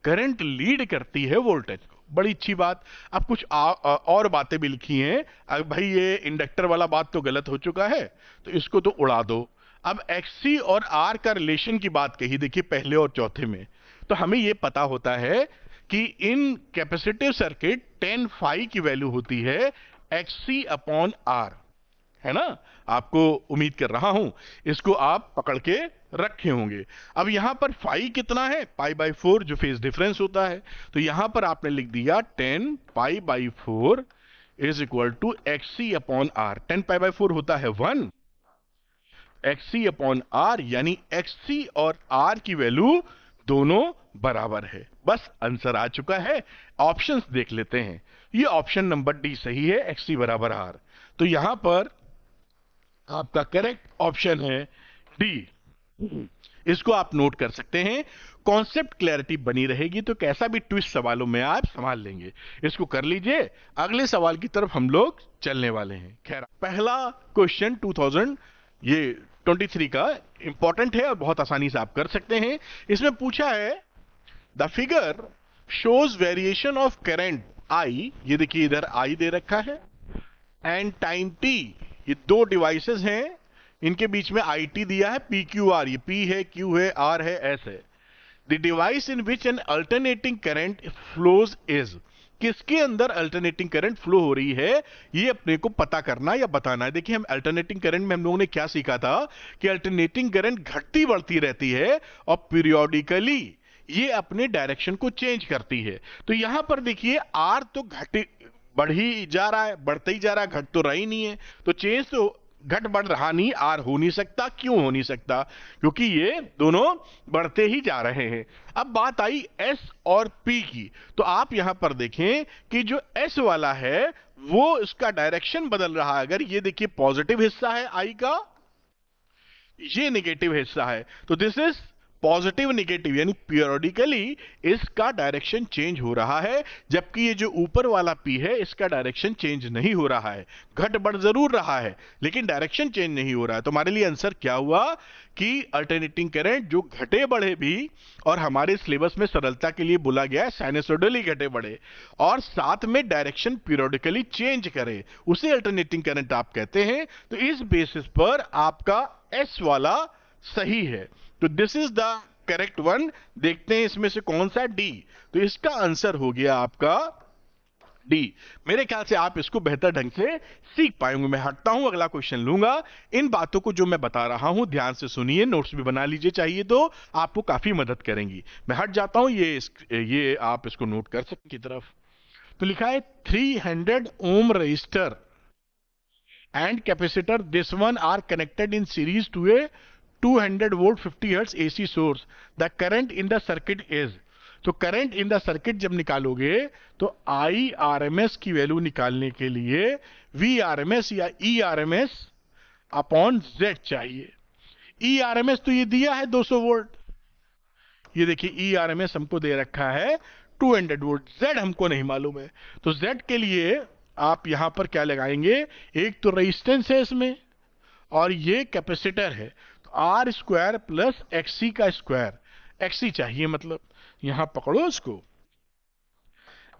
करंट लीड करती है वोल्टेज को। बड़ी अच्छी बात। अब कुछ और बातें भी लिखी हैं। अब भाई ये इंडक्टर वाला बात तो गलत हो चुका है, तो इसको तो उड़ा दो। अब XC और R का रिलेशन की बात कही, देखिए पहले और चौथे में। तो हमें यह पता होता है कि इन कैपेसिटिव सर्किट 10 फाई की वैल्यू होती है XC अपॉन R, है ना। आपको उम्मीद कर रहा हूं इसको आप पकड़ के रखे होंगे। अब यहां पर फाई कितना है, पाई बाई 4, जो फेज डिफरेंस होता है। तो यहां पर आपने लिख दिया 10 pi by 4 is equal to XC upon R। 10π/4 होता है 1, XC अपॉन R यानी XC और R की वैल्यू दोनों बराबर है। बस आंसर आ चुका है। ऑप्शंस देख लेते हैं। ये ऑप्शन नंबर डी सही है, XC बराबर R। तो यहां पर आपका करेक्ट ऑप्शन है डी। इसको आप नोट कर सकते हैं। कॉन्सेप्ट क्लैरिटी बनी रहेगी तो कैसा भी ट्विस्ट सवालों में आप संभाल लेंगे। इसको कर लीजिए। अगले सवाल की तरफ हम लोग चलने वाले हैं। खैर, पहला क्वेश्चन 2023 का इंपॉर्टेंट है और बहुत आसानी से आप कर सकते हैं। इसमें पूछा है the figure shows variation of current I, ये देखिए इधर I दे रखा है, एंड टाइम t, ये दो डिवाइसेस हैं, इनके बीच में IT दिया है, PQR, ये P है, Q है, R है, S है। The device in which N alternating current flows is, किसके अंदर अल्टरनेटिंग करंट फ्लो हो रही है, ये अपने को पता करना या बताना है। देखिए, हम अल्टरनेटिंग करंट में हम लोगों ने क्या सीखा था कि अल्टरनेटिंग करंट घटती बढ़ती रहती है और पीरियोडिकली ये अपने डायरेक्शन को चेंज करती है। तो यहां पर देखिए R तो बढ़ ही जा रहा है, बढ़ता ही जा रहा है, घट तो रहा ही नहीं है। तो चेंज तो घट बढ़ रहा नहीं, R हो नहीं सकता। क्यों हो नहीं सकता? क्योंकि ये दोनों बढ़ते ही जा रहे हैं। अब बात आई S और P की, तो आप यहां पर देखें कि जो S वाला है वो इसका डायरेक्शन बदल रहा है। अगर ये देखिए पॉजिटिव हिस्सा है I का, ये नेगेटिव हिस्सा है, तो दिस इज पॉजिटिव नेगेटिव, यानी पीरियोडिकली इसका डायरेक्शन चेंज हो रहा है। जबकि ये जो ऊपर वाला P है इसका डायरेक्शन चेंज नहीं हो रहा है, घट बढ़ जरूर रहा है लेकिन डायरेक्शन चेंज नहीं हो रहा है। तो हमारे लिए आंसर क्या हुआ कि अल्टरनेटिंग करंट जो घटे बढ़े भी, और हमारे सिलेबस में सरलता के लिए बोला गया है साइनसोइडली घटे बढ़े, और साथ में डायरेक्शन पीरियोडिकली चेंज करे, उसे अल्टरनेटिंग करंट आप कहते हैं। तो इस बेसिस पर आपका S वाला सही है। तो this is the correct one. देखते हैं इसमें से कौन सा D। तो इसका आंसर हो गया आपका D। मेरे ख्याल से आप इसको बेहतर ढंग से सीख पाएंगे। मैं हटता हूं, अगला क्वेश्चन लूंगा। इन बातों को जो मैं बता रहा हूं ध्यान से सुनिए, नोट्स भी बना लीजिए, चाहिए तो आपको काफी मदद करेंगी। मैं हट जाता हूं, ये आप इसको नोट कर सकते की तरफ। तो लिखा है 300 ohm resistor and capacitor, this one are connected in series to a 200 volt 50 hertz AC source. The current in the circuit is, तो करंट इन द सर्किट जब निकालोगे तो IRMS की वैल्यू निकालने के लिए VRMS या ERMS अपॉन Z चाहिए। ERMS तो ये दिया है 200 वोल्ट, ये देखिए ERMS हमको दे रखा है 200 वोल्ट, Z हमको नहीं मालूम है। तो Z के लिए आप यहां पर क्या लगाएंगे, एक तो रेजिस्टेंस है इसमें और ये कैपेसिटर है, तो R स्क्वायर प्लस XC का स्क्वायर, XC चाहिए मतलब, यहां पकड़ो इसको।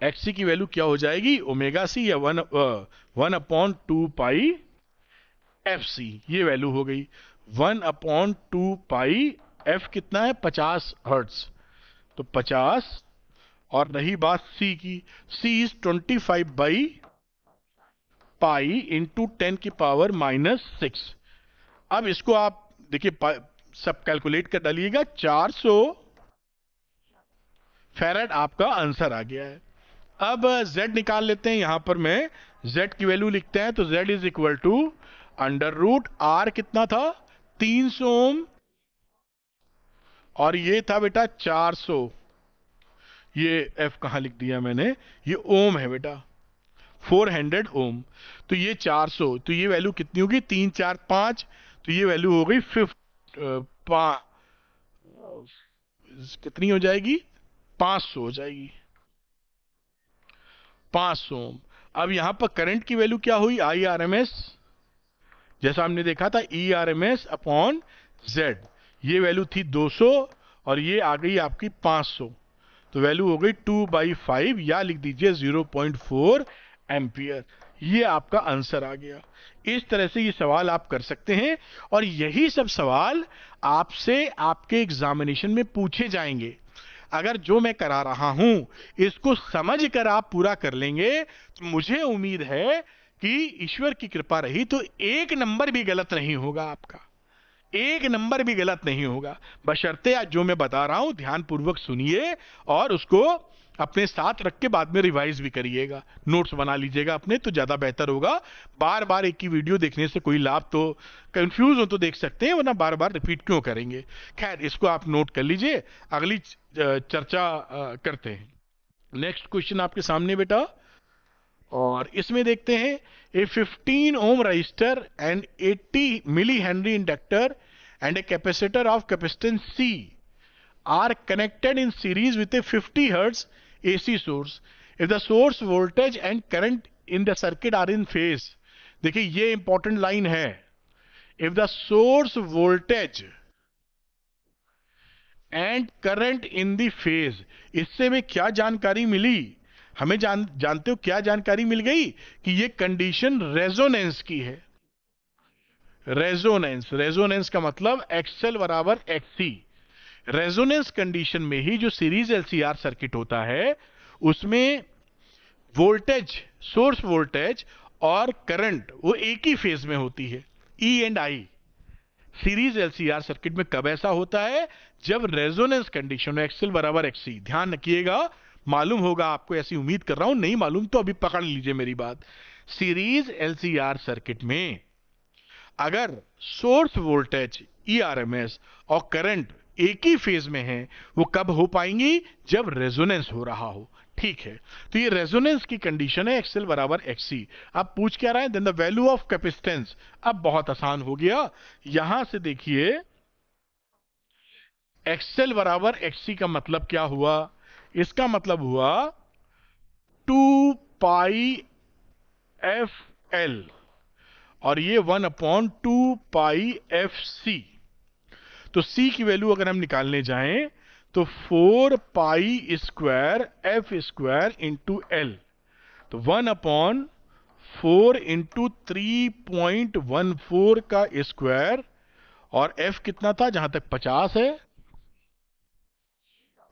XC की वैल्यू क्या हो जाएगी, ओमेगा C या 1/2 FC, ये वैल्यू हो गई 1/2 F कितना है 50 हर्ट्ज, तो 50। और रही बात C की, C इज 25/π इंटू 10 की पावर -6। अब इसको आप देखिए सब कैलकुलेट कर डालिएगा, 400 फैराड आपका आंसर आ गया है। अब Z निकाल लेते हैं। यहां पर मैं Z की वैल्यू लिखते हैं, तो Z is equal to √R कितना था 300 ओम, और ये था बेटा 400, ये F कहां लिख दिया मैंने, ये ओम है बेटा 400 ओम। तो ये 400, तो ये वैल्यू कितनी होगी 3 4 5, तो ये वैल्यू हो गई 5, कितनी हो जाएगी 500 हो जाएगी, 500 ओम। अब यहां पर करंट की वैल्यू क्या हुई IRMS, जैसा हमने देखा था ERMS अपॉन Z, ये वैल्यू थी 200 और ये आ गई आपकी 500, तो वैल्यू हो गई 2/5 या लिख दीजिए 0.4 एम्पियर। ये आपका आंसर आ गया। इस तरह से ये सवाल आप कर सकते हैं और यही सब सवाल आपसे आपके एग्जामिनेशन में पूछे जाएंगे। अगर जो मैं करा रहा हूं इसको समझ कर आप पूरा कर लेंगे तो मुझे उम्मीद है कि ईश्वर की कृपा रही तो एक नंबर भी गलत नहीं होगा आपका, एक नंबर भी गलत नहीं होगा, बशर्ते आज जो मैं बता रहा हूं ध्यानपूर्वक सुनिए और उसको अपने साथ रख के बाद में रिवाइज भी करिएगा, नोट्स बना लीजिएगा अपने, तो ज्यादा बेहतर होगा। बार बार एक ही वीडियो देखने से कोई लाभ, तो कंफ्यूज हो तो देख सकते हैं, वरना बार बार रिपीट क्यों करेंगे। खैर, इसको आप नोट कर लीजिए, अगली चर्चा करते हैं। नेक्स्ट क्वेश्चन आपके सामने बेटा, और इसमें देखते हैं, a 15 ohm resistor and 80 milli henry inductor and a capacitor of capacitance C are connected in series with a 50 hertz AC source. If the source voltage and current in the circuit are in phase, देखिए ये important line है, if the source voltage and current in the phase, इससे में क्या जानकारी मिली, हमें जानते हो क्या जानकारी मिल गई कि ये कंडीशन रेजोनेंस की है। रेजोनेंस का मतलब XL बराबर XC। रेजोनेंस कंडीशन में ही जो सीरीज एलसीआर सर्किट होता है उसमें वोल्टेज, सोर्स वोल्टेज और करंट वो एक ही फेज में होती है, E and I। Series LCR circuit में कब ऐसा होता है, जब रेजोनेंस कंडीशन XL बराबर XC। ध्यान रखिएगा, मालूम होगा आपको, ऐसी उम्मीद कर रहा हूं, नहीं मालूम तो अभी पकड़ लीजिए मेरी बात। सीरीज एलसीआर सर्किट में अगर सोर्स वोल्टेज ERMS और करंट एक ही फेज में है, वो कब हो पाएंगी, जब रेजोनेंस हो रहा हो। ठीक है, तो ये रेजोनेंस की कंडीशन है XL बराबर XC। अब पूछ क्या रहा है, then the value of capacitance. अब बहुत आसान हो गया, यहां से देखिए XL बराबर XC का मतलब क्या हुआ, इसका मतलब हुआ 2 पाई FL और ये 1/2 पाई FC। तो C की वैल्यू अगर हम निकालने जाएं तो 4 pi square F square into L, तो 1/4 इंटू 3.14 का स्क्वायर, और F कितना था, जहां तक 50 है,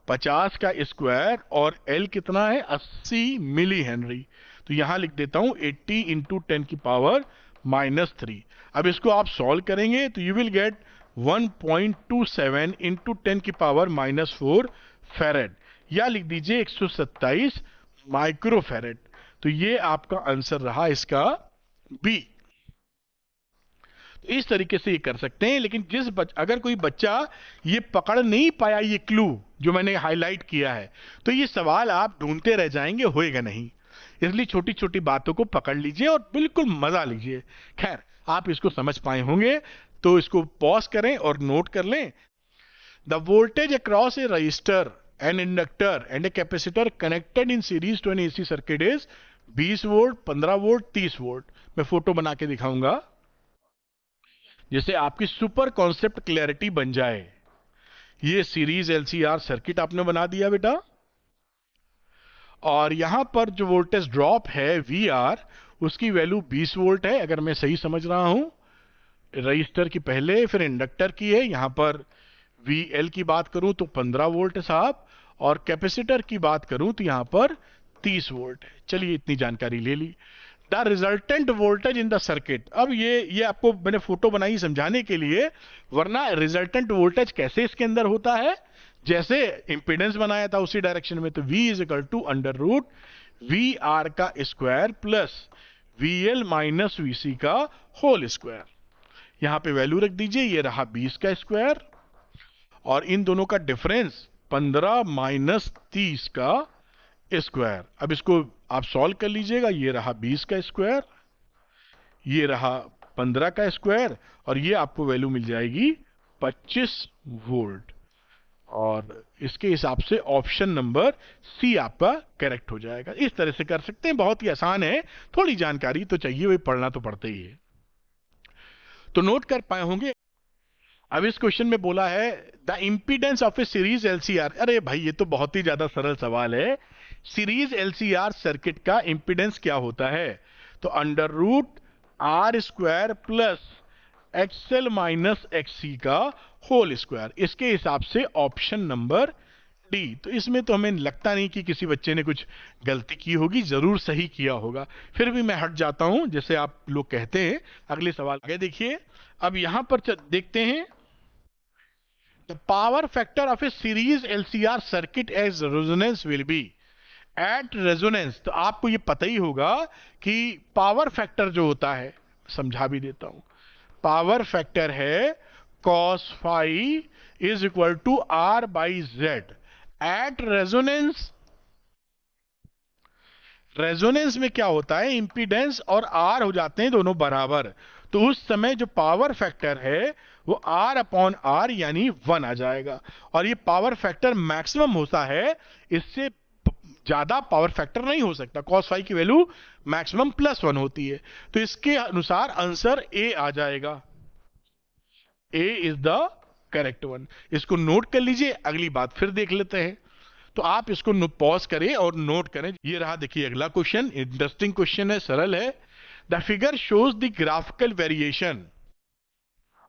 50 का स्क्वायर, और L कितना है, 80 मिली हेनरी। तो यहां लिख देता हूं 80 इंटू 10 की पावर -3। अब इसको आप सॉल्व करेंगे तो यू विल गेट 1.27 इंटू 10 की पावर -4 फेरेड, या लिख दीजिए 127 माइक्रो फेरेड। तो ये आपका आंसर रहा इसका बी। तो इस तरीके से ये कर सकते हैं, लेकिन अगर कोई बच्चा ये पकड़ नहीं पाया, ये क्लू जो मैंने हाईलाइट किया है, तो ये सवाल आप ढूंढते रह जाएंगे, होएगा नहीं। इसलिए छोटी छोटी बातों को पकड़ लीजिए और बिल्कुल मजा लीजिए। खैर, आप इसको समझ पाए होंगे, तो इसको पॉज करें और नोट कर लें। The voltage across a resistor an inductor and a capacitor connected in series to an AC circuit is 20 volt, 15 volt, 30 volt. मैं फोटो बना के दिखाऊंगा जिससे आपकी सुपर कॉन्सेप्ट क्लैरिटी बन जाए। ये सीरीज एलसीआर सर्किट आपने बना दिया बेटा, और यहां पर जो वोल्टेज ड्रॉप है VR, उसकी वैल्यू 20 वोल्ट है, अगर मैं सही समझ रहा हूं। रजिस्टर की पहले, फिर इंडक्टर की है, यहां पर VL की बात करूं तो 15 वोल्ट है साहब, और कैपेसिटर की बात करूं तो यहां पर 30 वोल्ट है। चलिए, इतनी जानकारी ले ली। The resultant voltage in the circuit, अब ये आपको मैंने फोटो बनाई समझाने के लिए, वरना रिजल्टेंट वोल्टेज कैसे इसके अंदर होता है, जैसे इंपीडेंस बनाया था उसी डायरेक्शन में। तो V = VR का square plus VL minus VC का होल स्क्वायर। यहां पे वैल्यू रख दीजिए, ये रहा 20 का स्क्वायर, और इन दोनों का डिफरेंस 15 माइनस 30 का स्क्वायर। अब इसको आप सॉल्व कर लीजिएगा, ये रहा 20 का स्क्वायर, ये रहा 15 का स्क्वायर, और ये आपको वैल्यू मिल जाएगी 25 वोल्ट। और इसके हिसाब से ऑप्शन नंबर C आपका करेक्ट हो जाएगा। इस तरह से कर सकते हैं, बहुत ही आसान है, थोड़ी जानकारी तो चाहिए, वही पढ़ना तो पड़ता ही है। तो नोट कर पाए होंगे। अब इस क्वेश्चन में बोला है the impedance of a series LCR. अरे भाई, ये तो बहुत ही ज्यादा सरल सवाल है। सीरीज एलसीआर सर्किट का इंपीडेंस क्या होता है, तो √R² plus XL minus XC का होल स्क्वायर। इसके हिसाब से ऑप्शन नंबर 50, तो इसमें तो हमें लगता नहीं कि किसी बच्चे ने कुछ गलती की होगी, जरूर सही किया होगा। फिर भी मैं हट जाता हूं, जैसे आप लोग कहते हैं। अगले सवाल आगे देखिए। अब यहां पर देखते हैं, the power factor of a series LCR circuit as resonance will be at resonance. तो आपको ये पता ही होगा कि पावर फैक्टर जो होता है, समझा भी देता हूं। पावर फैक्टर है cos phi is equal to R by Z at resonance. Resonance में क्या होता है, इंपीडेंस और R हो जाते हैं दोनों बराबर, तो उस समय जो पावर फैक्टर है वो R अपॉन R यानी 1 आ जाएगा। और ये पावर फैक्टर मैक्सिमम होता है, इससे ज्यादा पावर फैक्टर नहीं हो सकता। cos phi की वैल्यू मैक्सिमम +1 होती है, तो इसके अनुसार आंसर A आ जाएगा। A is the correct one. इसको नोट कर लीजिए, अगली बात फिर देख लेते हैं। तो आप इसको पॉज करें और नोट करें। ये रहा, देखिए अगला क्वेश्चन, इंटरेस्टिंग क्वेश्चन है, सरल है। The figure shows the graphical variation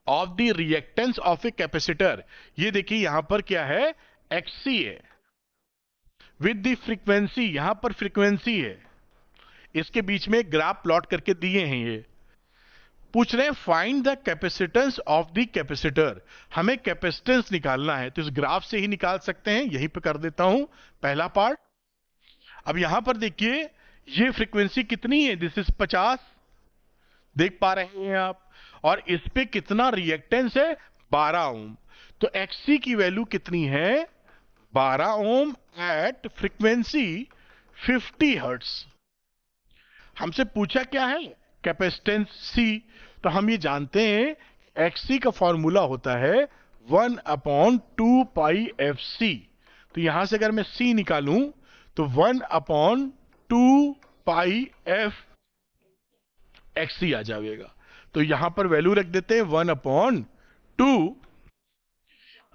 of the reactance of a capacitor. ये देखिए यहां पर क्या है, XC है, विद द फ्रीक्वेंसी, यहां पर फ्रीक्वेंसी है, इसके बीच में ग्राफ प्लॉट करके दिए हैं। ये पूछ रहे हैं find the capacitance of the capacitor. हमें कैपेसिटेंस निकालना है, तो इस ग्राफ से ही निकाल सकते हैं। यहीं पे कर देता हूं पहला पार्ट। अब यहां पर देखिए ये फ्रीक्वेंसी कितनी है, दिस इज 50, देख पा रहे हैं आप। और इस पे कितना रिएक्टेंस है, 12 ओम। तो XC की वैल्यू कितनी है, 12 ओम एट फ्रीक्वेंसी 50 हर्ट्ज। हमसे पूछा क्या है, कैपेसिटेंस C। तो हम ये जानते हैं XC का फॉर्मूला होता है 1 अपॉन 2 पाई FC। तो यहां से अगर मैं C निकालूं तो 1 अपॉन 2 पाई F XC आ जाएगा। तो यहां पर वैल्यू रख देते हैं 1 अपॉन 2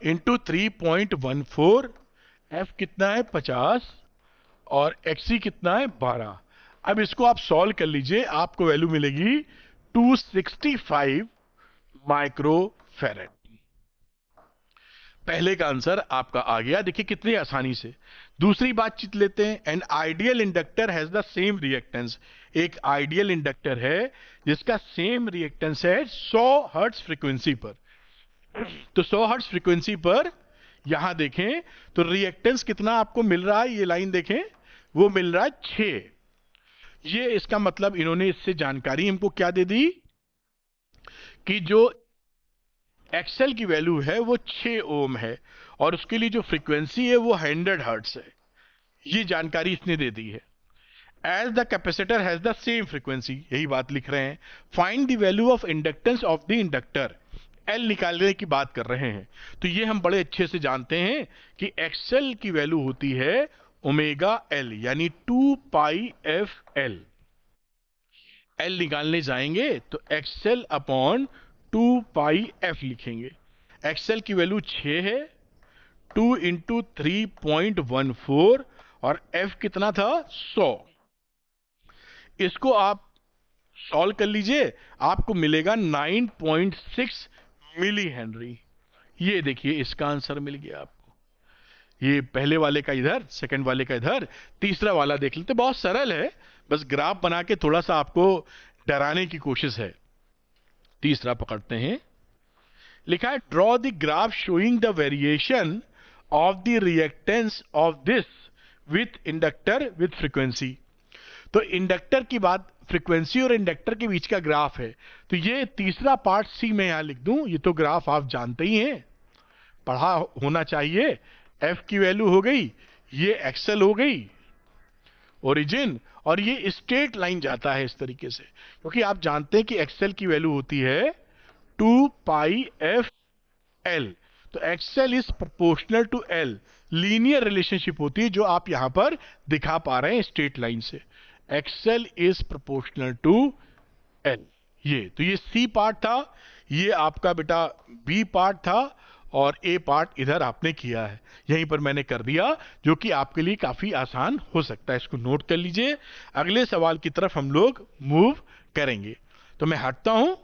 इंटू 3.14। F कितना है 50 और XC कितना है 12। अब इसको आप सॉल्व कर लीजिए, आपको वैल्यू मिलेगी 265 माइक्रोफैरेड। पहले का आंसर आपका आ गया, देखिए कितनी आसानी से। दूसरी बातचीत लेते हैं। An ideal inductor has the same reactance. एक आइडियल इंडक्टर है जिसका सेम रिएक्टेंस है 100 हर्ट्ज फ्रीक्वेंसी पर। तो 100 हर्ट्ज फ्रीक्वेंसी पर यहां देखें तो रिएक्टेंस कितना आपको मिल रहा है, ये लाइन देखें, वो मिल रहा है 6। ये इसका मतलब इन्होंने इससे जानकारी हमको क्या दे दी कि जो XL की वैल्यू है वो 6 ओम है और उसके लिए जो फ्रीक्वेंसी है वो 100 हर्ट्ज है। ये जानकारी इसने दे दी है। As the capacitor has the same frequency, यही बात लिख रहे हैं। Find the value of inductance of the inductor. L निकालने की बात कर रहे हैं। तो ये हम बड़े अच्छे से जानते हैं कि XL की वैल्यू होती है ओमेगा L, यानी 2 पाई FL। L निकालने जाएंगे तो XL अपॉन 2 पाई F लिखेंगे। XL की वैल्यू 6 है, 2 इंटू 3.14 और F कितना था 100। इसको आप सॉल्व कर लीजिए, आपको मिलेगा 9.6 मिली हेनरी। ये देखिए इसका आंसर मिल गया आपको। ये पहले वाले का इधर, सेकंड वाले का इधर, तीसरा वाला देख लेते। बहुत सरल है, बस ग्राफ बना के थोड़ा सा आपको डराने की कोशिश है। तीसरा पकड़ते हैं, लिखा है draw the graph showing the variation of the reactance of this with inductor with frequency. तो इंडक्टर की बात, फ्रीक्वेंसी और इंडक्टर के बीच का ग्राफ है। तो ये तीसरा पार्ट C में यहां लिख दूं। ये तो ग्राफ आप जानते ही हैं, पढ़ा होना चाहिए। F की वैल्यू हो गई, ये XL हो गई ओरिजिन, और ये स्ट्रेट लाइन जाता है इस तरीके से, क्योंकि आप जानते हैं कि XL की वैल्यू होती है 2 पाई FL। तो XL is proportional to L, linear relationship होती है जो आप यहां पर दिखा पा रहे हैं स्ट्रेट लाइन से। XL is proportional to L। ये तो ये C पार्ट था, ये आपका बेटा B पार्ट था, और A पार्ट इधर आपने किया है, यहीं पर मैंने कर दिया, जो कि आपके लिए काफी आसान हो सकता है। इसको नोट कर लीजिए, अगले सवाल की तरफ हम लोग मूव करेंगे। तो मैं हटता हूं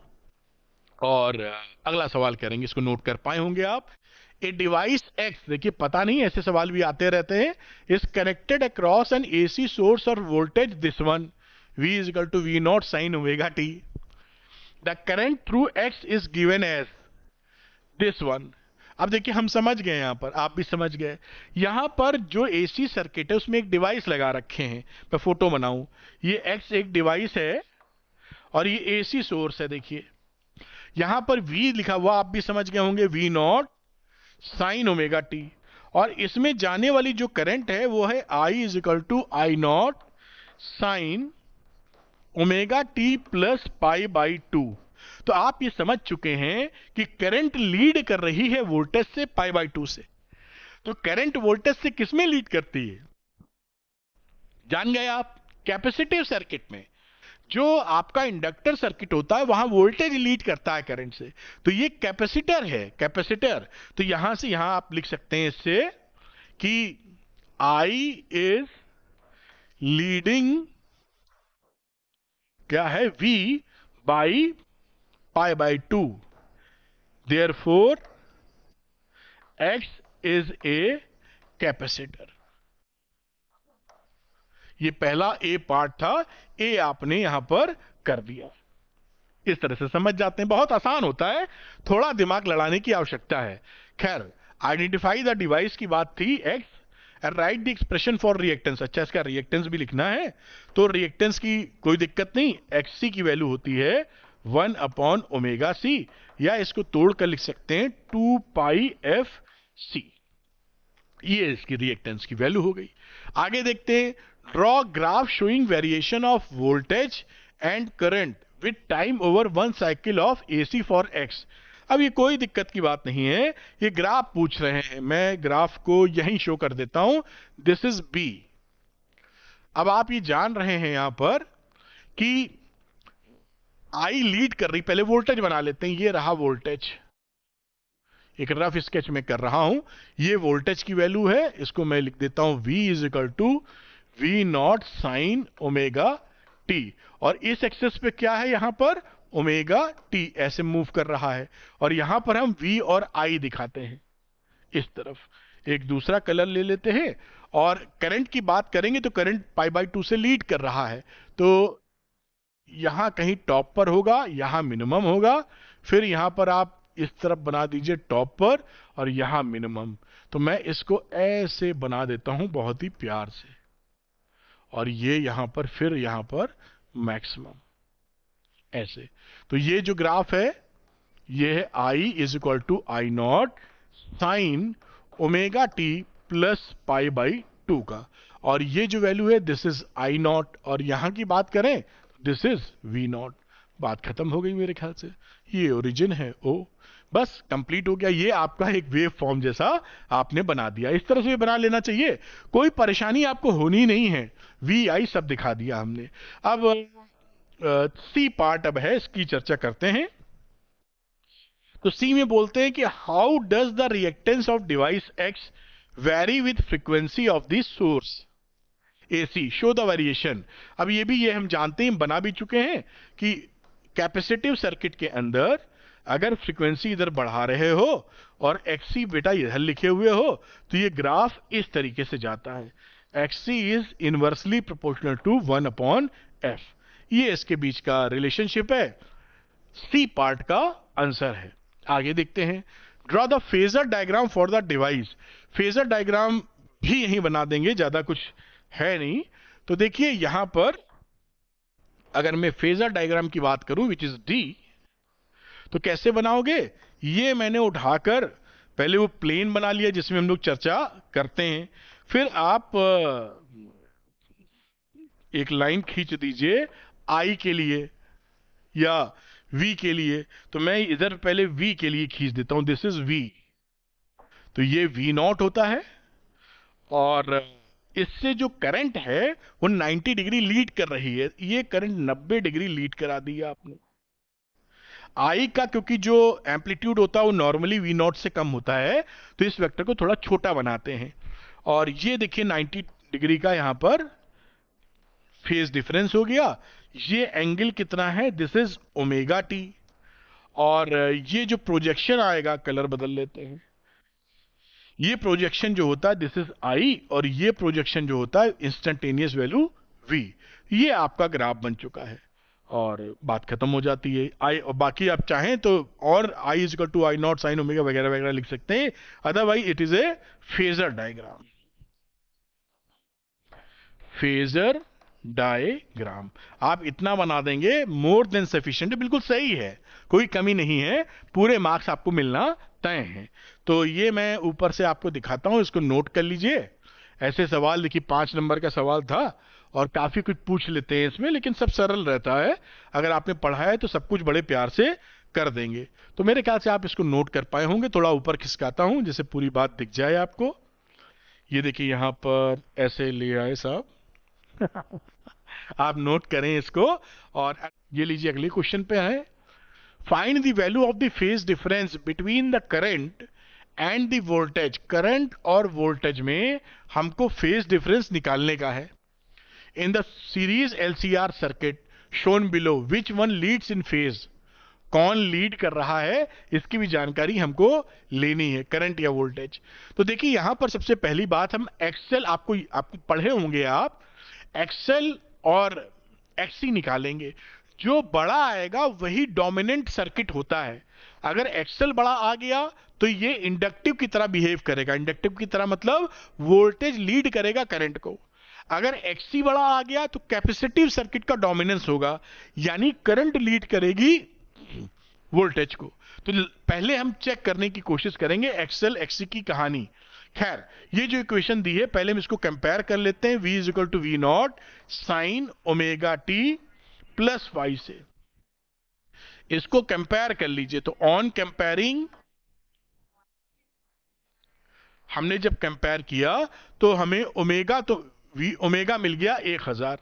और अगला सवाल करेंगे, इसको नोट कर पाए होंगे आप। ए डिवाइस एक्स, देखिए पता नहीं ऐसे सवाल भी आते रहते हैं, is connected across an AC source और voltage this one, V is equal to V naught sin omega t. The current through X is given as this one. अब देखिए हम समझ गए, यहां पर आप भी समझ गए, यहां पर जो एसी सर्किट है उसमें एक डिवाइस लगा रखे हैं, मैं फोटो बनाऊं, ये X एक डिवाइस है और ये एसी सोर्स है। देखिए यहां पर V लिखा हुआ, आप भी समझ गए होंगे, V naught sine omega t, और इसमें जाने वाली जो करंट है वो है I is equal to I naught sine omega T plus pi by 2। तो आप ये समझ चुके हैं कि करंट लीड कर रही है वोल्टेज से पाई बाई 2 से। तो करंट वोल्टेज से किस में लीड करती है, जान गए आप? कैपेसिटिव सर्किट में। जो आपका इंडक्टर सर्किट होता है वहां वोल्टेज लीड करता है करंट से, तो ये कैपेसिटर है, कैपेसिटर। तो यहां से यहां आप लिख सकते हैं इससे कि I इज लीडिंग क्या है, V by pi by 2, therefore X is a capacitor. ये पहला ए पार्ट था, ए आपने यहां पर कर दिया। इस तरह से समझ जाते हैं, बहुत आसान होता है, थोड़ा दिमाग लड़ाने की आवश्यकता है। खैर, आइडेंटिफाई द डिवाइस की बात थी, x, and right the expression for reactance. अच्छा, इसका रिएक्टेंस भी लिखना है, तो रिएक्टेंस की कोई दिक्कत नहीं, एक्ससी की वैल्यू होती है 1 अपॉन ओमेगा सी, या इसको तोड़कर लिख सकते हैं 2 पाई एफ सी। ये इसकी रिएक्टेंस की वैल्यू हो गई। आगे देखते हैं, draw graph showing variation of voltage and current with time over 1 cycle of AC for x. अब ये कोई दिक्कत की बात नहीं है, ये ग्राफ पूछ रहे हैं, मैं ग्राफ को यहीं शो कर देता हूं, दिस इज बी। अब आप ये जान रहे हैं यहां पर कि आई लीड कर रही, पहले वोल्टेज बना लेते हैं, ये रहा वोल्टेज, एक रफ स्केच में कर रहा हूं, ये वोल्टेज की वैल्यू है, इसको मैं लिख देता हूं V is equal to V naught sine omega t, और इस एक्सेस पे क्या है, यहां पर ओमेगा टी ऐसे मूव कर रहा है, और यहां पर हम V और I दिखाते हैं इस तरफ। एक दूसरा कलर ले लेते हैं, और करंट की बात करेंगे तो करंट पाई बाई 2 से लीड कर रहा है, तो यहां कहीं टॉप पर होगा, यहां मिनिमम होगा, फिर यहां पर आप इस तरफ बना दीजिए टॉप पर, और यहां मिनिमम। तो मैं इसको ऐसे बना देता हूं बहुत ही प्यार से, और ये यहां पर, फिर यहां पर मैक्सिमम, ऐसे। तो ये जो ग्राफ है ये है I is equal to I naught sine omega T plus pi by 2 का, और ये जो वैल्यू है दिस इज आई नॉट, और यहां की बात करें दिस इज V नॉट। बात खत्म हो गई मेरे ख्याल से, ये ओरिजिन है O, बस कंप्लीट हो गया। ये आपका एक वेव फॉर्म जैसा आपने बना दिया, इस तरह से बना लेना चाहिए, कोई परेशानी आपको होनी नहीं है। VI सब दिखा दिया हमने। अब सी पार्ट अब है, इसकी चर्चा करते हैं। तो सी में बोलते हैं कि how does the reactance of device X vary with frequency of the source AC, show the variation. अब ये हम जानते हैं, बना भी चुके हैं कि कैपेसिटिव सर्किट के अंदर अगर फ्रीक्वेंसी इधर बढ़ा रहे हो और XC बेटा इधर लिखे हुए हो, तो ये ग्राफ इस तरीके से जाता है, XC is inversely proportional to 1 upon F। ये इसके बीच का रिलेशनशिप है, सी पार्ट का आंसर है। आगे देखते हैं, draw the phasor diagram for the device. Phasor diagram भी यहीं बना देंगे, ज्यादा कुछ है नहीं। तो देखिए यहां पर अगर मैं फेजर डायग्राम की बात करूं विच इज D, तो कैसे बनाओगे, ये मैंने उठाकर पहले वो प्लेन बना लिया जिसमें हम लोग चर्चा करते हैं, फिर आप एक लाइन खींच दीजिए I के लिए या V के लिए। तो मैं इधर पहले V के लिए खींच देता हूं, दिस इज V, तो ये V नॉट होता है, और इससे जो करंट है वो 90 डिग्री लीड कर रही है, ये करंट 90 डिग्री लीड करा दी है आपने। I का क्योंकि जो एम्पलीट्यूड होता है वो नॉर्मली V नॉट से कम होता है, तो इस वेक्टर को थोड़ा छोटा बनाते हैं, और ये देखिए 90 डिग्री का यहां पर फेज डिफरेंस हो गया। ये एंगल कितना है, दिस इज ओमेगा टी, और ये जो प्रोजेक्शन आएगा, कलर बदल लेते हैं, ये प्रोजेक्शन जो होता है दिस इज आई, और ये प्रोजेक्शन जो होता है इंस्टेंटेनियस वैल्यू v। ये आपका ग्राफ बन चुका है और बात खत्म हो जाती है। आई, और बाकी आप चाहें तो और I is equal to I naught sine omega वगैरह वगैरह लिख सकते हैं, otherwise it is a phasor diagram. Phasor diagram आप इतना बना देंगे, मोर देन सफिशिएंट, बिल्कुल सही है, कोई कमी नहीं है, पूरे मार्क्स आपको मिलना तय है। तो ये मैं ऊपर से आपको दिखाता हूं, इसको नोट कर लीजिए। ऐसे सवाल देखिए 5 नंबर का सवाल था और काफी कुछ पूछ लेते हैं इसमें, लेकिन सब सरल रहता है, अगर आपने पढ़ा है तो सब कुछ बड़े प्यार से कर देंगे। तो मेरे ख्याल से आप इसको नोट कर पाए होंगे। थोड़ा ऊपर खिसकाता हूं जिससे पूरी बात दिख जाए आपको। ये देखिए यहां पर ऐसे ले आए साहब आप नोट करें इसको। और ये लीजिए अगले क्वेश्चन पे है, find the value of the phase difference between the current and the voltage. Current और वोल्टेज में हमको फेज डिफरेंस निकालने का है। In the series LCR circuit shown below which one leads in phase. कौन लीड कर रहा है इसकी भी जानकारी हमको लेनी है, करंट या वोल्टेज। तो देखिए यहां पर सबसे पहली बात, हम एक्सेल आपको पढ़े होंगे आप, एक्सेल और एक्सी निकालेंगे। जो बड़ा आएगा वही डोमिनेंट सर्किट होता है। अगर एक्सेल बड़ा आ गया तो ये इंडक्टिव की तरह बिहेव करेगा। इंडक्टिव की तरह मतलब वोल्टेज लीड करेगा करंट को। अगर एक्सी बड़ा आ गया तो कैपेसिटिव सर्किट का डोमिनेंस होगा, यानी करंट लीड करेगी वोल्टेज को। तो पहले हम चेक करने की कोशिश करेंगे एक्सेल एक्सी की कहानी। खैर ये जो इक्वेशन दी है पहले हम इसको कंपेयर कर लेते हैं, v is equal to V naught sine omega T plus Y से। इसको कंपेयर कर लीजिए। तो ऑन कंपेयरिंग, हमने जब कंपेयर किया तो हमें ओमेगा, तो वी ओमेगा मिल गया 1000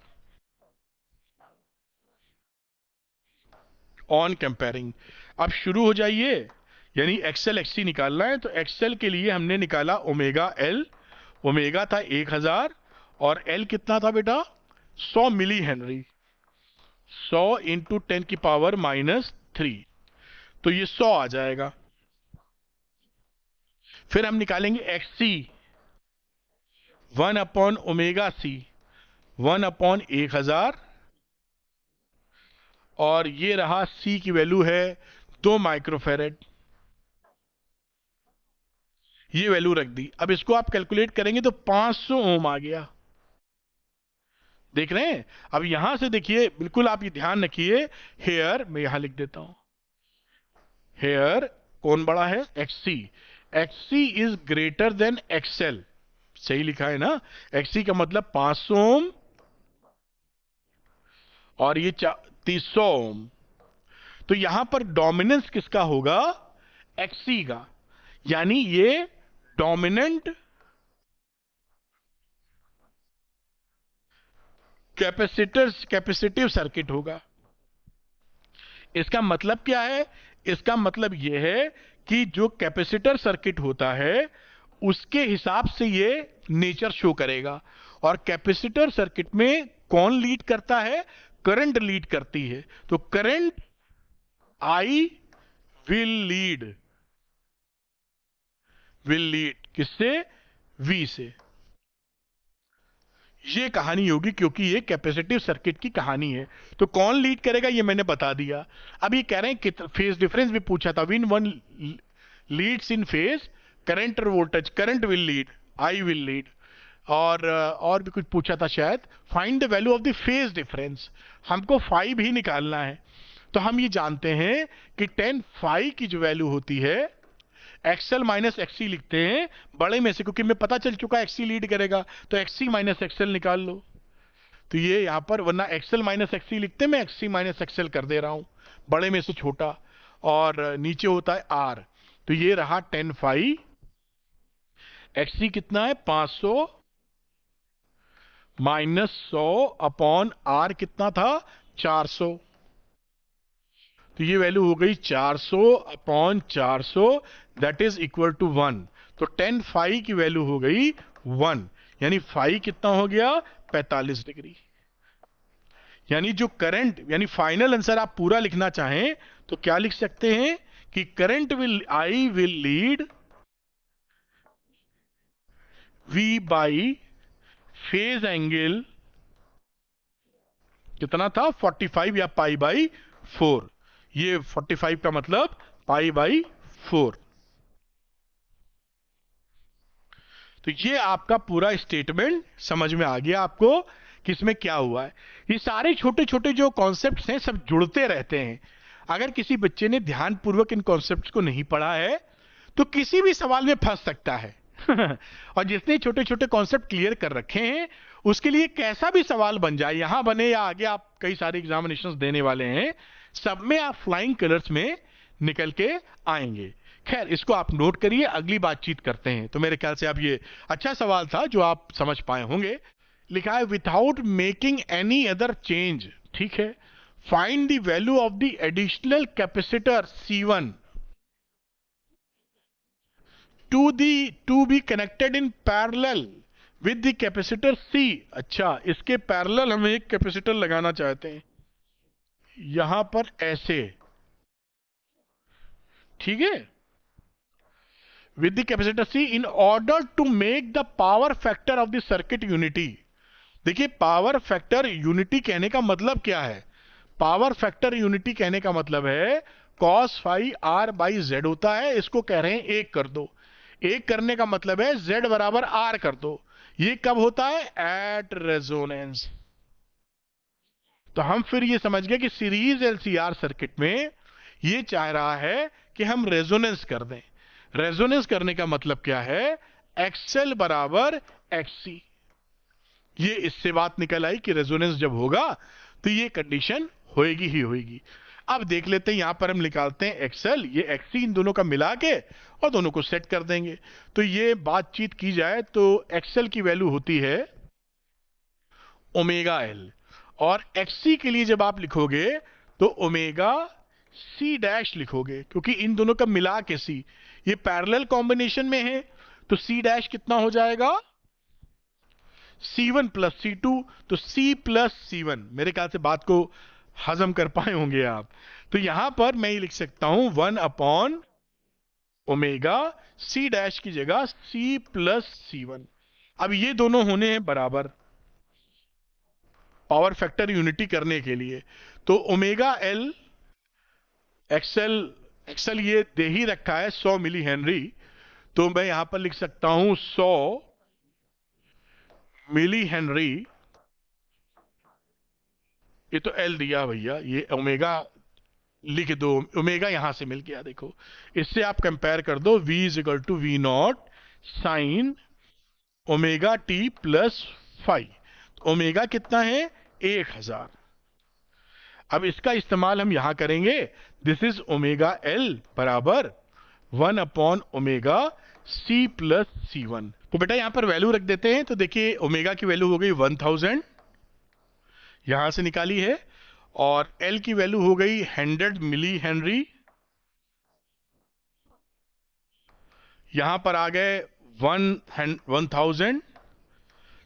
ऑन कंपेयरिंग। अब शुरू हो जाइए, यानी एक्सेल एक्सी निकालना है। तो एक्सेल के लिए हमने निकाला ओमेगा एल। ओमेगा था 1000 और एल कितना था बेटा 100 मिली हेनरी। 100 इंटू 10 की पावर -3, तो ये 100 आ जाएगा। फिर हम निकालेंगे XC, 1 upon omega C, 1 upon 1000, और ये रहा सी की वैल्यू है 2 माइक्रोफेरेड, ये वैल्यू रख दी। अब इसको आप कैलकुलेट करेंगे तो 500 ओम आ गया। देख रहे हैं? अब यहां से देखिए, बिल्कुल आप ये ध्यान रखिए, हेयर मैं यहां लिख देता हूं, हेयर कौन बड़ा है XC. XC is greater than XL, सही लिखा है ना। एक्सी का मतलब 500 ओम और ये 300 ओम। तो यहां पर डोमिनेंस किसका होगा एक्सी का, यानी ये डोमिनेंट कैपेसिटिव सर्किट होगा। इसका मतलब क्या है? इसका मतलब यह है कि जो कैपेसिटर सर्किट होता है उसके हिसाब से ये नेचर शो करेगा। और कैपेसिटर सर्किट में कौन लीड करता है? करंट लीड करती है। तो करंट आई विल लीड किससे? वी से। ये कहानी होगी, क्योंकि ये कैपेसिटिव सर्किट की कहानी है। तो कौन लीड करेगा ये मैंने बता दिया। अब ये कह रहे हैं कि फेज डिफरेंस भी पूछा था, when one leads in phase, current और voltage, current will lead, I will lead, और भी कुछ पूछा था शायद, find the value of the phase difference. हमको फाई भी निकालना है। तो हम ये जानते हैं कि 10 फाई की जो वैल्यू होती है, एक्सएल माइनस एक्सी लिखते हैं बड़े में से, क्योंकि हमें पता चल चुका है एक्सी लीड करेगा, तो एक्सी माइनस एक्सएल निकाल लो। तो ये यहां पर, वरना एक्सएल माइनस एक्सी लिखते, मैं एक्सी माइनस एक्सएल कर दे रहा हूं, बड़े में से छोटा, और नीचे होता है आर। तो ये रहा 10 फाई, एक्सी कितना है 500 -100 अपॉन आर कितना था 400। तो ये वैल्यू हो गई 400 upon 400, that is equal to 1। तो 10 फाई की वैल्यू हो गई 1, यानी फाई कितना हो गया 45 डिग्री। यानी जो करंट, यानी फाइनल आंसर आप पूरा लिखना चाहें तो क्या लिख सकते हैं कि current I will lead V by phase angle कितना था 45 या पाई बाई 4। ये 45 का मतलब पाई बाई 4। तो ये आपका पूरा स्टेटमेंट समझ में आ गया आपको किसमें क्या हुआ है। ये सारे छोटे छोटे जो कॉन्सेप्ट्स हैं सब जुड़ते रहते हैं। अगर किसी बच्चे ने ध्यानपूर्वक इन कॉन्सेप्ट्स को नहीं पढ़ा है तो किसी भी सवाल में फंस सकता है और जिसने छोटे छोटे कॉन्सेप्ट क्लियर कर रखे हैं उसके लिए कैसा भी सवाल बन जाए, यहां बने या आगे आप कई सारे एग्जामिनेशंस देने वाले हैं, सब में आप फ्लाइंग कलर्स में निकल के आएंगे। खैर इसको आप नोट करिए, अगली बातचीत करते हैं। तो मेरे ख्याल से अब ये अच्छा सवाल था जो आप समझ पाए होंगे। लिखा है without making any other change, ठीक है, find the value of the additional capacitor C1 to be connected in parallel with the capacitor C। अच्छा, इसके पैरेलल हम एक कैपेसिटर लगाना चाहते हैं यहां पर ऐसे, ठीक है, with the capacitor C in order to make the power factor of the circuit unity। देखिए पावर फैक्टर यूनिटी कहने का मतलब क्या है? पावर फैक्टर यूनिटी कहने का मतलब है cos phi R by Z होता है, इसको कह रहे हैं एक कर दो। एक करने का मतलब है Z बराबर R कर दो। ये कब होता है? Eight resonance. तो हम फिर ये समझ गए कि सीरीज LCR सर्किट में ये चाह रहा है कि हम रेजोनेंस कर दें। रेजोनेंस करने का मतलब क्या है? XL बराबर XC। ये इससे बात निकल आई कि रेजोनेंस जब होगा तो ये कंडीशन होएगी ही होएगी। अब देख लेते हैं, यहां पर हम निकालते हैं XL, ये XC, इन दोनों का मिला के और दोनों को सेट कर देंगे। तो ये बातचीत की जाए तो XL की वैल्यू होती है ओमेगा L, और XC के लिए जब आप लिखोगे तो ओमेगा C डैश लिखोगे, क्योंकि इन दोनों का मिला के C, ये पैरेलल कॉम्बिनेशन में है। तो C डैश कितना हो जाएगा? C1 प्लस C2, तो C प्लस C1। मेरे ख्याल से बात को हजम कर पाए होंगे आप। तो यहां पर मैं ये लिख सकता हूं 1 अपॉन ओमेगा C डैश की जगह C प्लस C1। अब ये दोनों होने हैं बराबर पावर फैक्टर यूनिटी करने के लिए। तो ओमेगा L एक्सएल ये दे ही रखा है 100 मिली हेनरी, तो मैं यहां पर लिख सकता हूं 100 मिली हेनरी। ये तो L दिया भैया, ये ओमेगा लिख दो, ओमेगा यहां से मिल गया। देखो इससे आप कंपेयर कर दो, V is equal to V naught sine omega T plus 5। Omega कितना है? 1000। अब इसका इस्तेमाल हम यहां करेंगे, दिस इज ओमेगा L बराबर 1 upon omega C plus C1। तो बेटा यहां पर वैल्यू रख देते हैं। तो देखिए ओमेगा की वैल्यू हो गई 1000, यहां से निकाली है, और L की वैल्यू हो गई 100 मिली हेनरी, यहां पर आ गए 1000।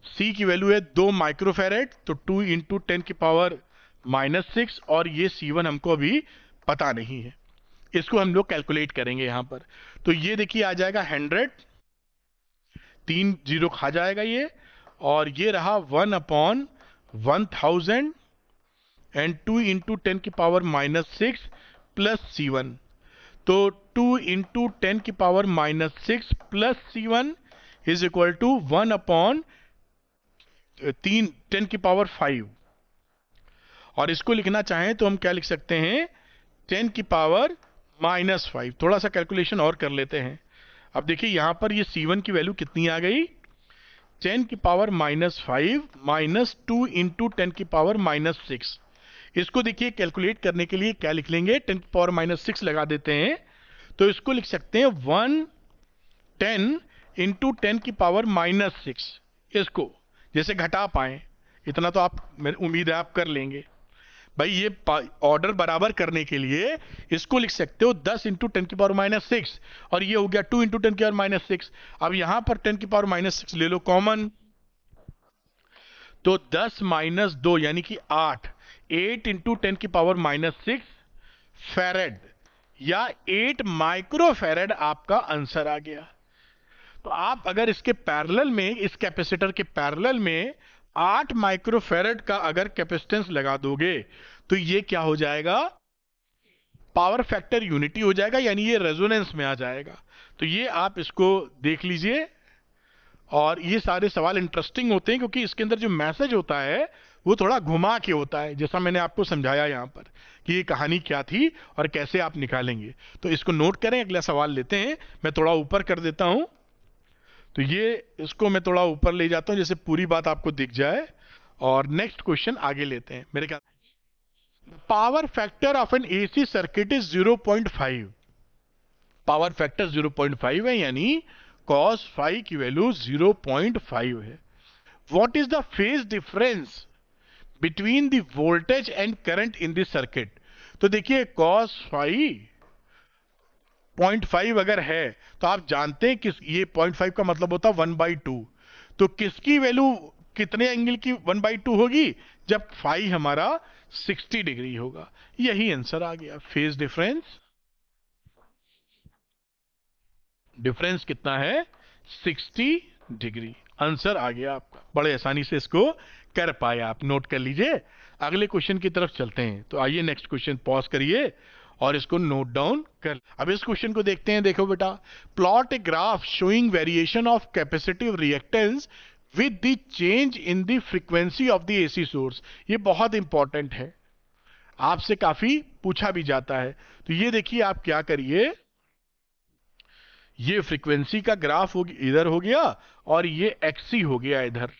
C की वैल्यू है 2 माइक्रोफेरेड, तो 2 इंटू 10 की पावर -6, और ये C1 हमको अभी पता नहीं है, इसको हम लोग कैलकुलेट करेंगे यहां पर। तो ये देखिए आ जाएगा 100, 3 जीरो खा जाएगा ये, और ये रहा 1 अपॉन 1000 एंड 2 इंटू 10 की पावर -6 प्लस C1। तो 2 इंटू 10 की power -6 plus C1 is equal to 1 upon 10 की पावर 5। और इसको लिखना चाहें तो हम क्या लिख सकते हैं? 10 की पावर -5। थोड़ा सा कैलकुलेशन और कर लेते हैं। अब देखिए यहां पर ये C1 की वैल्यू कितनी आ गई? 10 की पावर -5 माइनस 2 इंटू 10 की पावर -6। इसको देखिए कैलकुलेट करने के लिए क्या लिख लेंगे? 10 की पावर -6 लगा देते हैं, तो इसको लिख सकते हैं 110 इंटू 10 की पावर -6। इसको जैसे घटा पाए इतना तो आप, उम्मीद है आप कर लेंगे भाई। ये ऑर्डर बराबर करने के लिए इसको लिख सकते हो 10 इंटू 10 की पावर -6, और ये हो गया 2 इंटू 10 की पावर -6। अब यहां पर 10 की पावर -6 ले लो कॉमन, तो 10 माइनस 2 यानी कि 8 इंटू 10 की पावर -6 फेरेड, या 8 माइक्रो फेरेड आपका आंसर आ गया। तो आप अगर इसके पैरेलल में, इस कैपेसिटर के पैरेलल में 8 माइक्रोफैरड का अगर कैपेसिटेंस लगा दोगे तो ये क्या हो जाएगा, पावर फैक्टर यूनिटी हो जाएगा, यानी ये रेजोनेंस में आ जाएगा। तो ये आप इसको देख लीजिए। और ये सारे सवाल इंटरेस्टिंग होते हैं क्योंकि इसके अंदर जो मैसेज होता है वो थोड़ा घुमा के होता है, जैसा मैंने आपको समझाया यहाँ पर कि ये कहानी क्या थी और कैसे आप निकालेंगे। तो इसको नोट करें, अगला सवाल लेते हैं। मैं थोड़ा ऊपर कर देता हूं, तो ये इसको मैं थोड़ा ऊपर ले जाता हूं जैसे पूरी बात आपको दिख जाए, और नेक्स्ट क्वेश्चन आगे लेते हैं। मेरे ख्याल power factor of N AC circuit is 0.5। Power factor 0.5 है, यानी cos phi की वैल्यू 0.5 है। What is the phase difference between the voltage and current in this circuit? तो देखिए cos phi 0.5 अगर है तो आप जानते हैं कि ये 0.5 का मतलब होता है 1/2। तो किसकी वैल्यू कितने एंगल की 1/2 होगी? जब phi हमारा 60 डिग्री होगा। यही आंसर आ गया। फेज डिफरेंस, डिफरेंस कितना है? 60 डिग्री। आंसर आ गया आपका। बड़े आसानी से इसको कर पाए आप, नोट कर लीजिए। अगले क्वेश्चन की तरफ चलते हैं। तो आइए नेक्स्ट क्वेश्चन पॉज करिए और इसको नोट डाउन कर। अब इस क्वेश्चन को देखते हैं। देखो बेटा, plot a graph showing variation of capacitive reactance with the change in the frequency of the AC source. ये बहुत इंपॉर्टेंट है, आपसे काफी पूछा भी जाता है। तो ये देखिए, आप क्या करिए, ये फ्रीक्वेंसी का ग्राफ इधर हो गया और ये एक्सी हो गया इधर।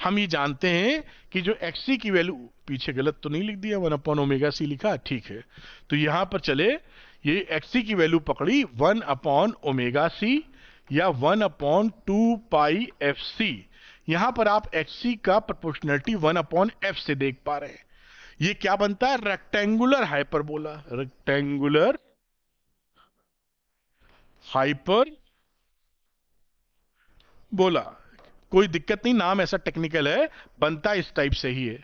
हम ये जानते हैं कि जो एक्सी की वैल्यू, पीछे गलत तो नहीं लिख दिया, 1/ωc लिखा, ठीक है। तो यहां पर चले, ये एक्सी की वैल्यू पकड़ी 1/ωc या 1/2πfc। यहां पर आप एक्सी का प्रोपोर्शनलिटी 1/f से देख पा रहे हैं। ये क्या बनता है? Rectangular hyperbola. रेक्टेंगुलर हाइपर बोला, कोई दिक्कत नहीं, नाम ऐसा टेक्निकल है, बनता इस टाइप से ही है।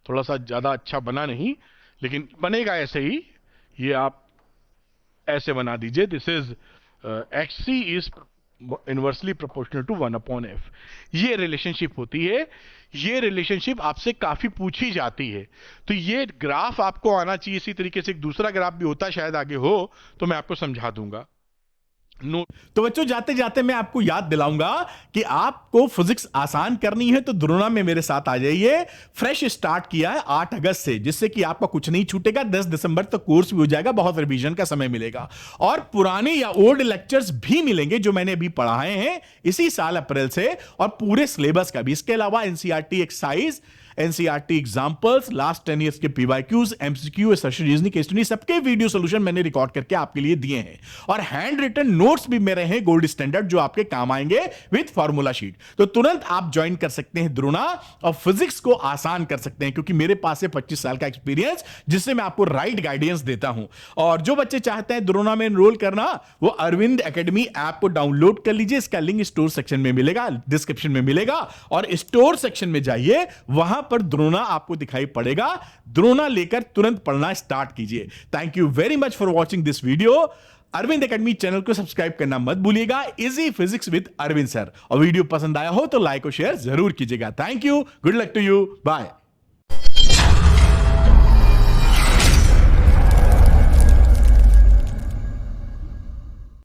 थोड़ा सा ज्यादा अच्छा बना नहीं, लेकिन बनेगा ऐसे ही। ये आप ऐसे बना दीजिए, this is XC is inversely proportional to 1/f। ये रिलेशनशिप होती है। ये रिलेशनशिप आपसे काफी पूछी जाती है। तो ये ग्राफ आपको आना चाहिए इसी तरीके से। एक दूसरा ग्राफ भी होता है, शायद आगे हो तो मैं आपको समझा दूंगा। तो बच्चों, जाते जाते मैं आपको याद दिलाऊंगा कि आपको फिजिक्स आसान करनी है तो द्रोणा में मेरे साथ आ जाइए। फ्रेश स्टार्ट किया है 8 अगस्त से, जिससे कि आपका कुछ नहीं छूटेगा। 10 दिसंबर तक कोर्स भी हो जाएगा, बहुत रिवीजन का समय मिलेगा और पुराने या ओल्ड लेक्चर्स भी मिलेंगे जो मैंने अभी पढ़ाए हैं इसी साल अप्रैल से, और पूरे सिलेबस का भी। इसके अलावा NCERT exercise, NCERT examples, last 10 years के PYQs, MCQ, search reasoning, case study, सबके वीडियो सॉल्यूशन मैंने रिकॉर्ड करके आपके लिए दिए हैं। और हैंड रिटन नोट्स भी मेरे हैं गोल्ड स्टैंडर्ड, जो आपके काम आएंगे विद फार्मूला शीट। तो तुरंत आप ज्वाइन कर सकते हैं द्रोणा और फिजिक्स को आसान कर सकते हैं, क्योंकि मेरे पास है 25 साल का एक्सपीरियंस, जिससे मैं आपको राइट गाइडेंस देता हूं। और जो बच्चे चाहते हैं द्रोणा में एनरोल करना, वो अरविंद एकेडमी ऐप को डाउनलोड कर लीजिए। इसका लिंक स्टोर सेक्शन में मिलेगा, डिस्क्रिप्शन में मिलेगा, और स्टोर सेक्शन में जाइए, वहां पर द्रोणा आपको दिखाई पड़ेगा। द्रोणा लेकर तुरंत पढ़ना स्टार्ट कीजिए। Thank you very much for watching this video. Arvind academy channel को सब्सक्राइब करना मत भूलिएगा। Easy physics with Arvind sir. और वीडियो पसंद आया हो तो लाइक और शेयर जरूर कीजिएगा। Thank you, good luck to you, bye.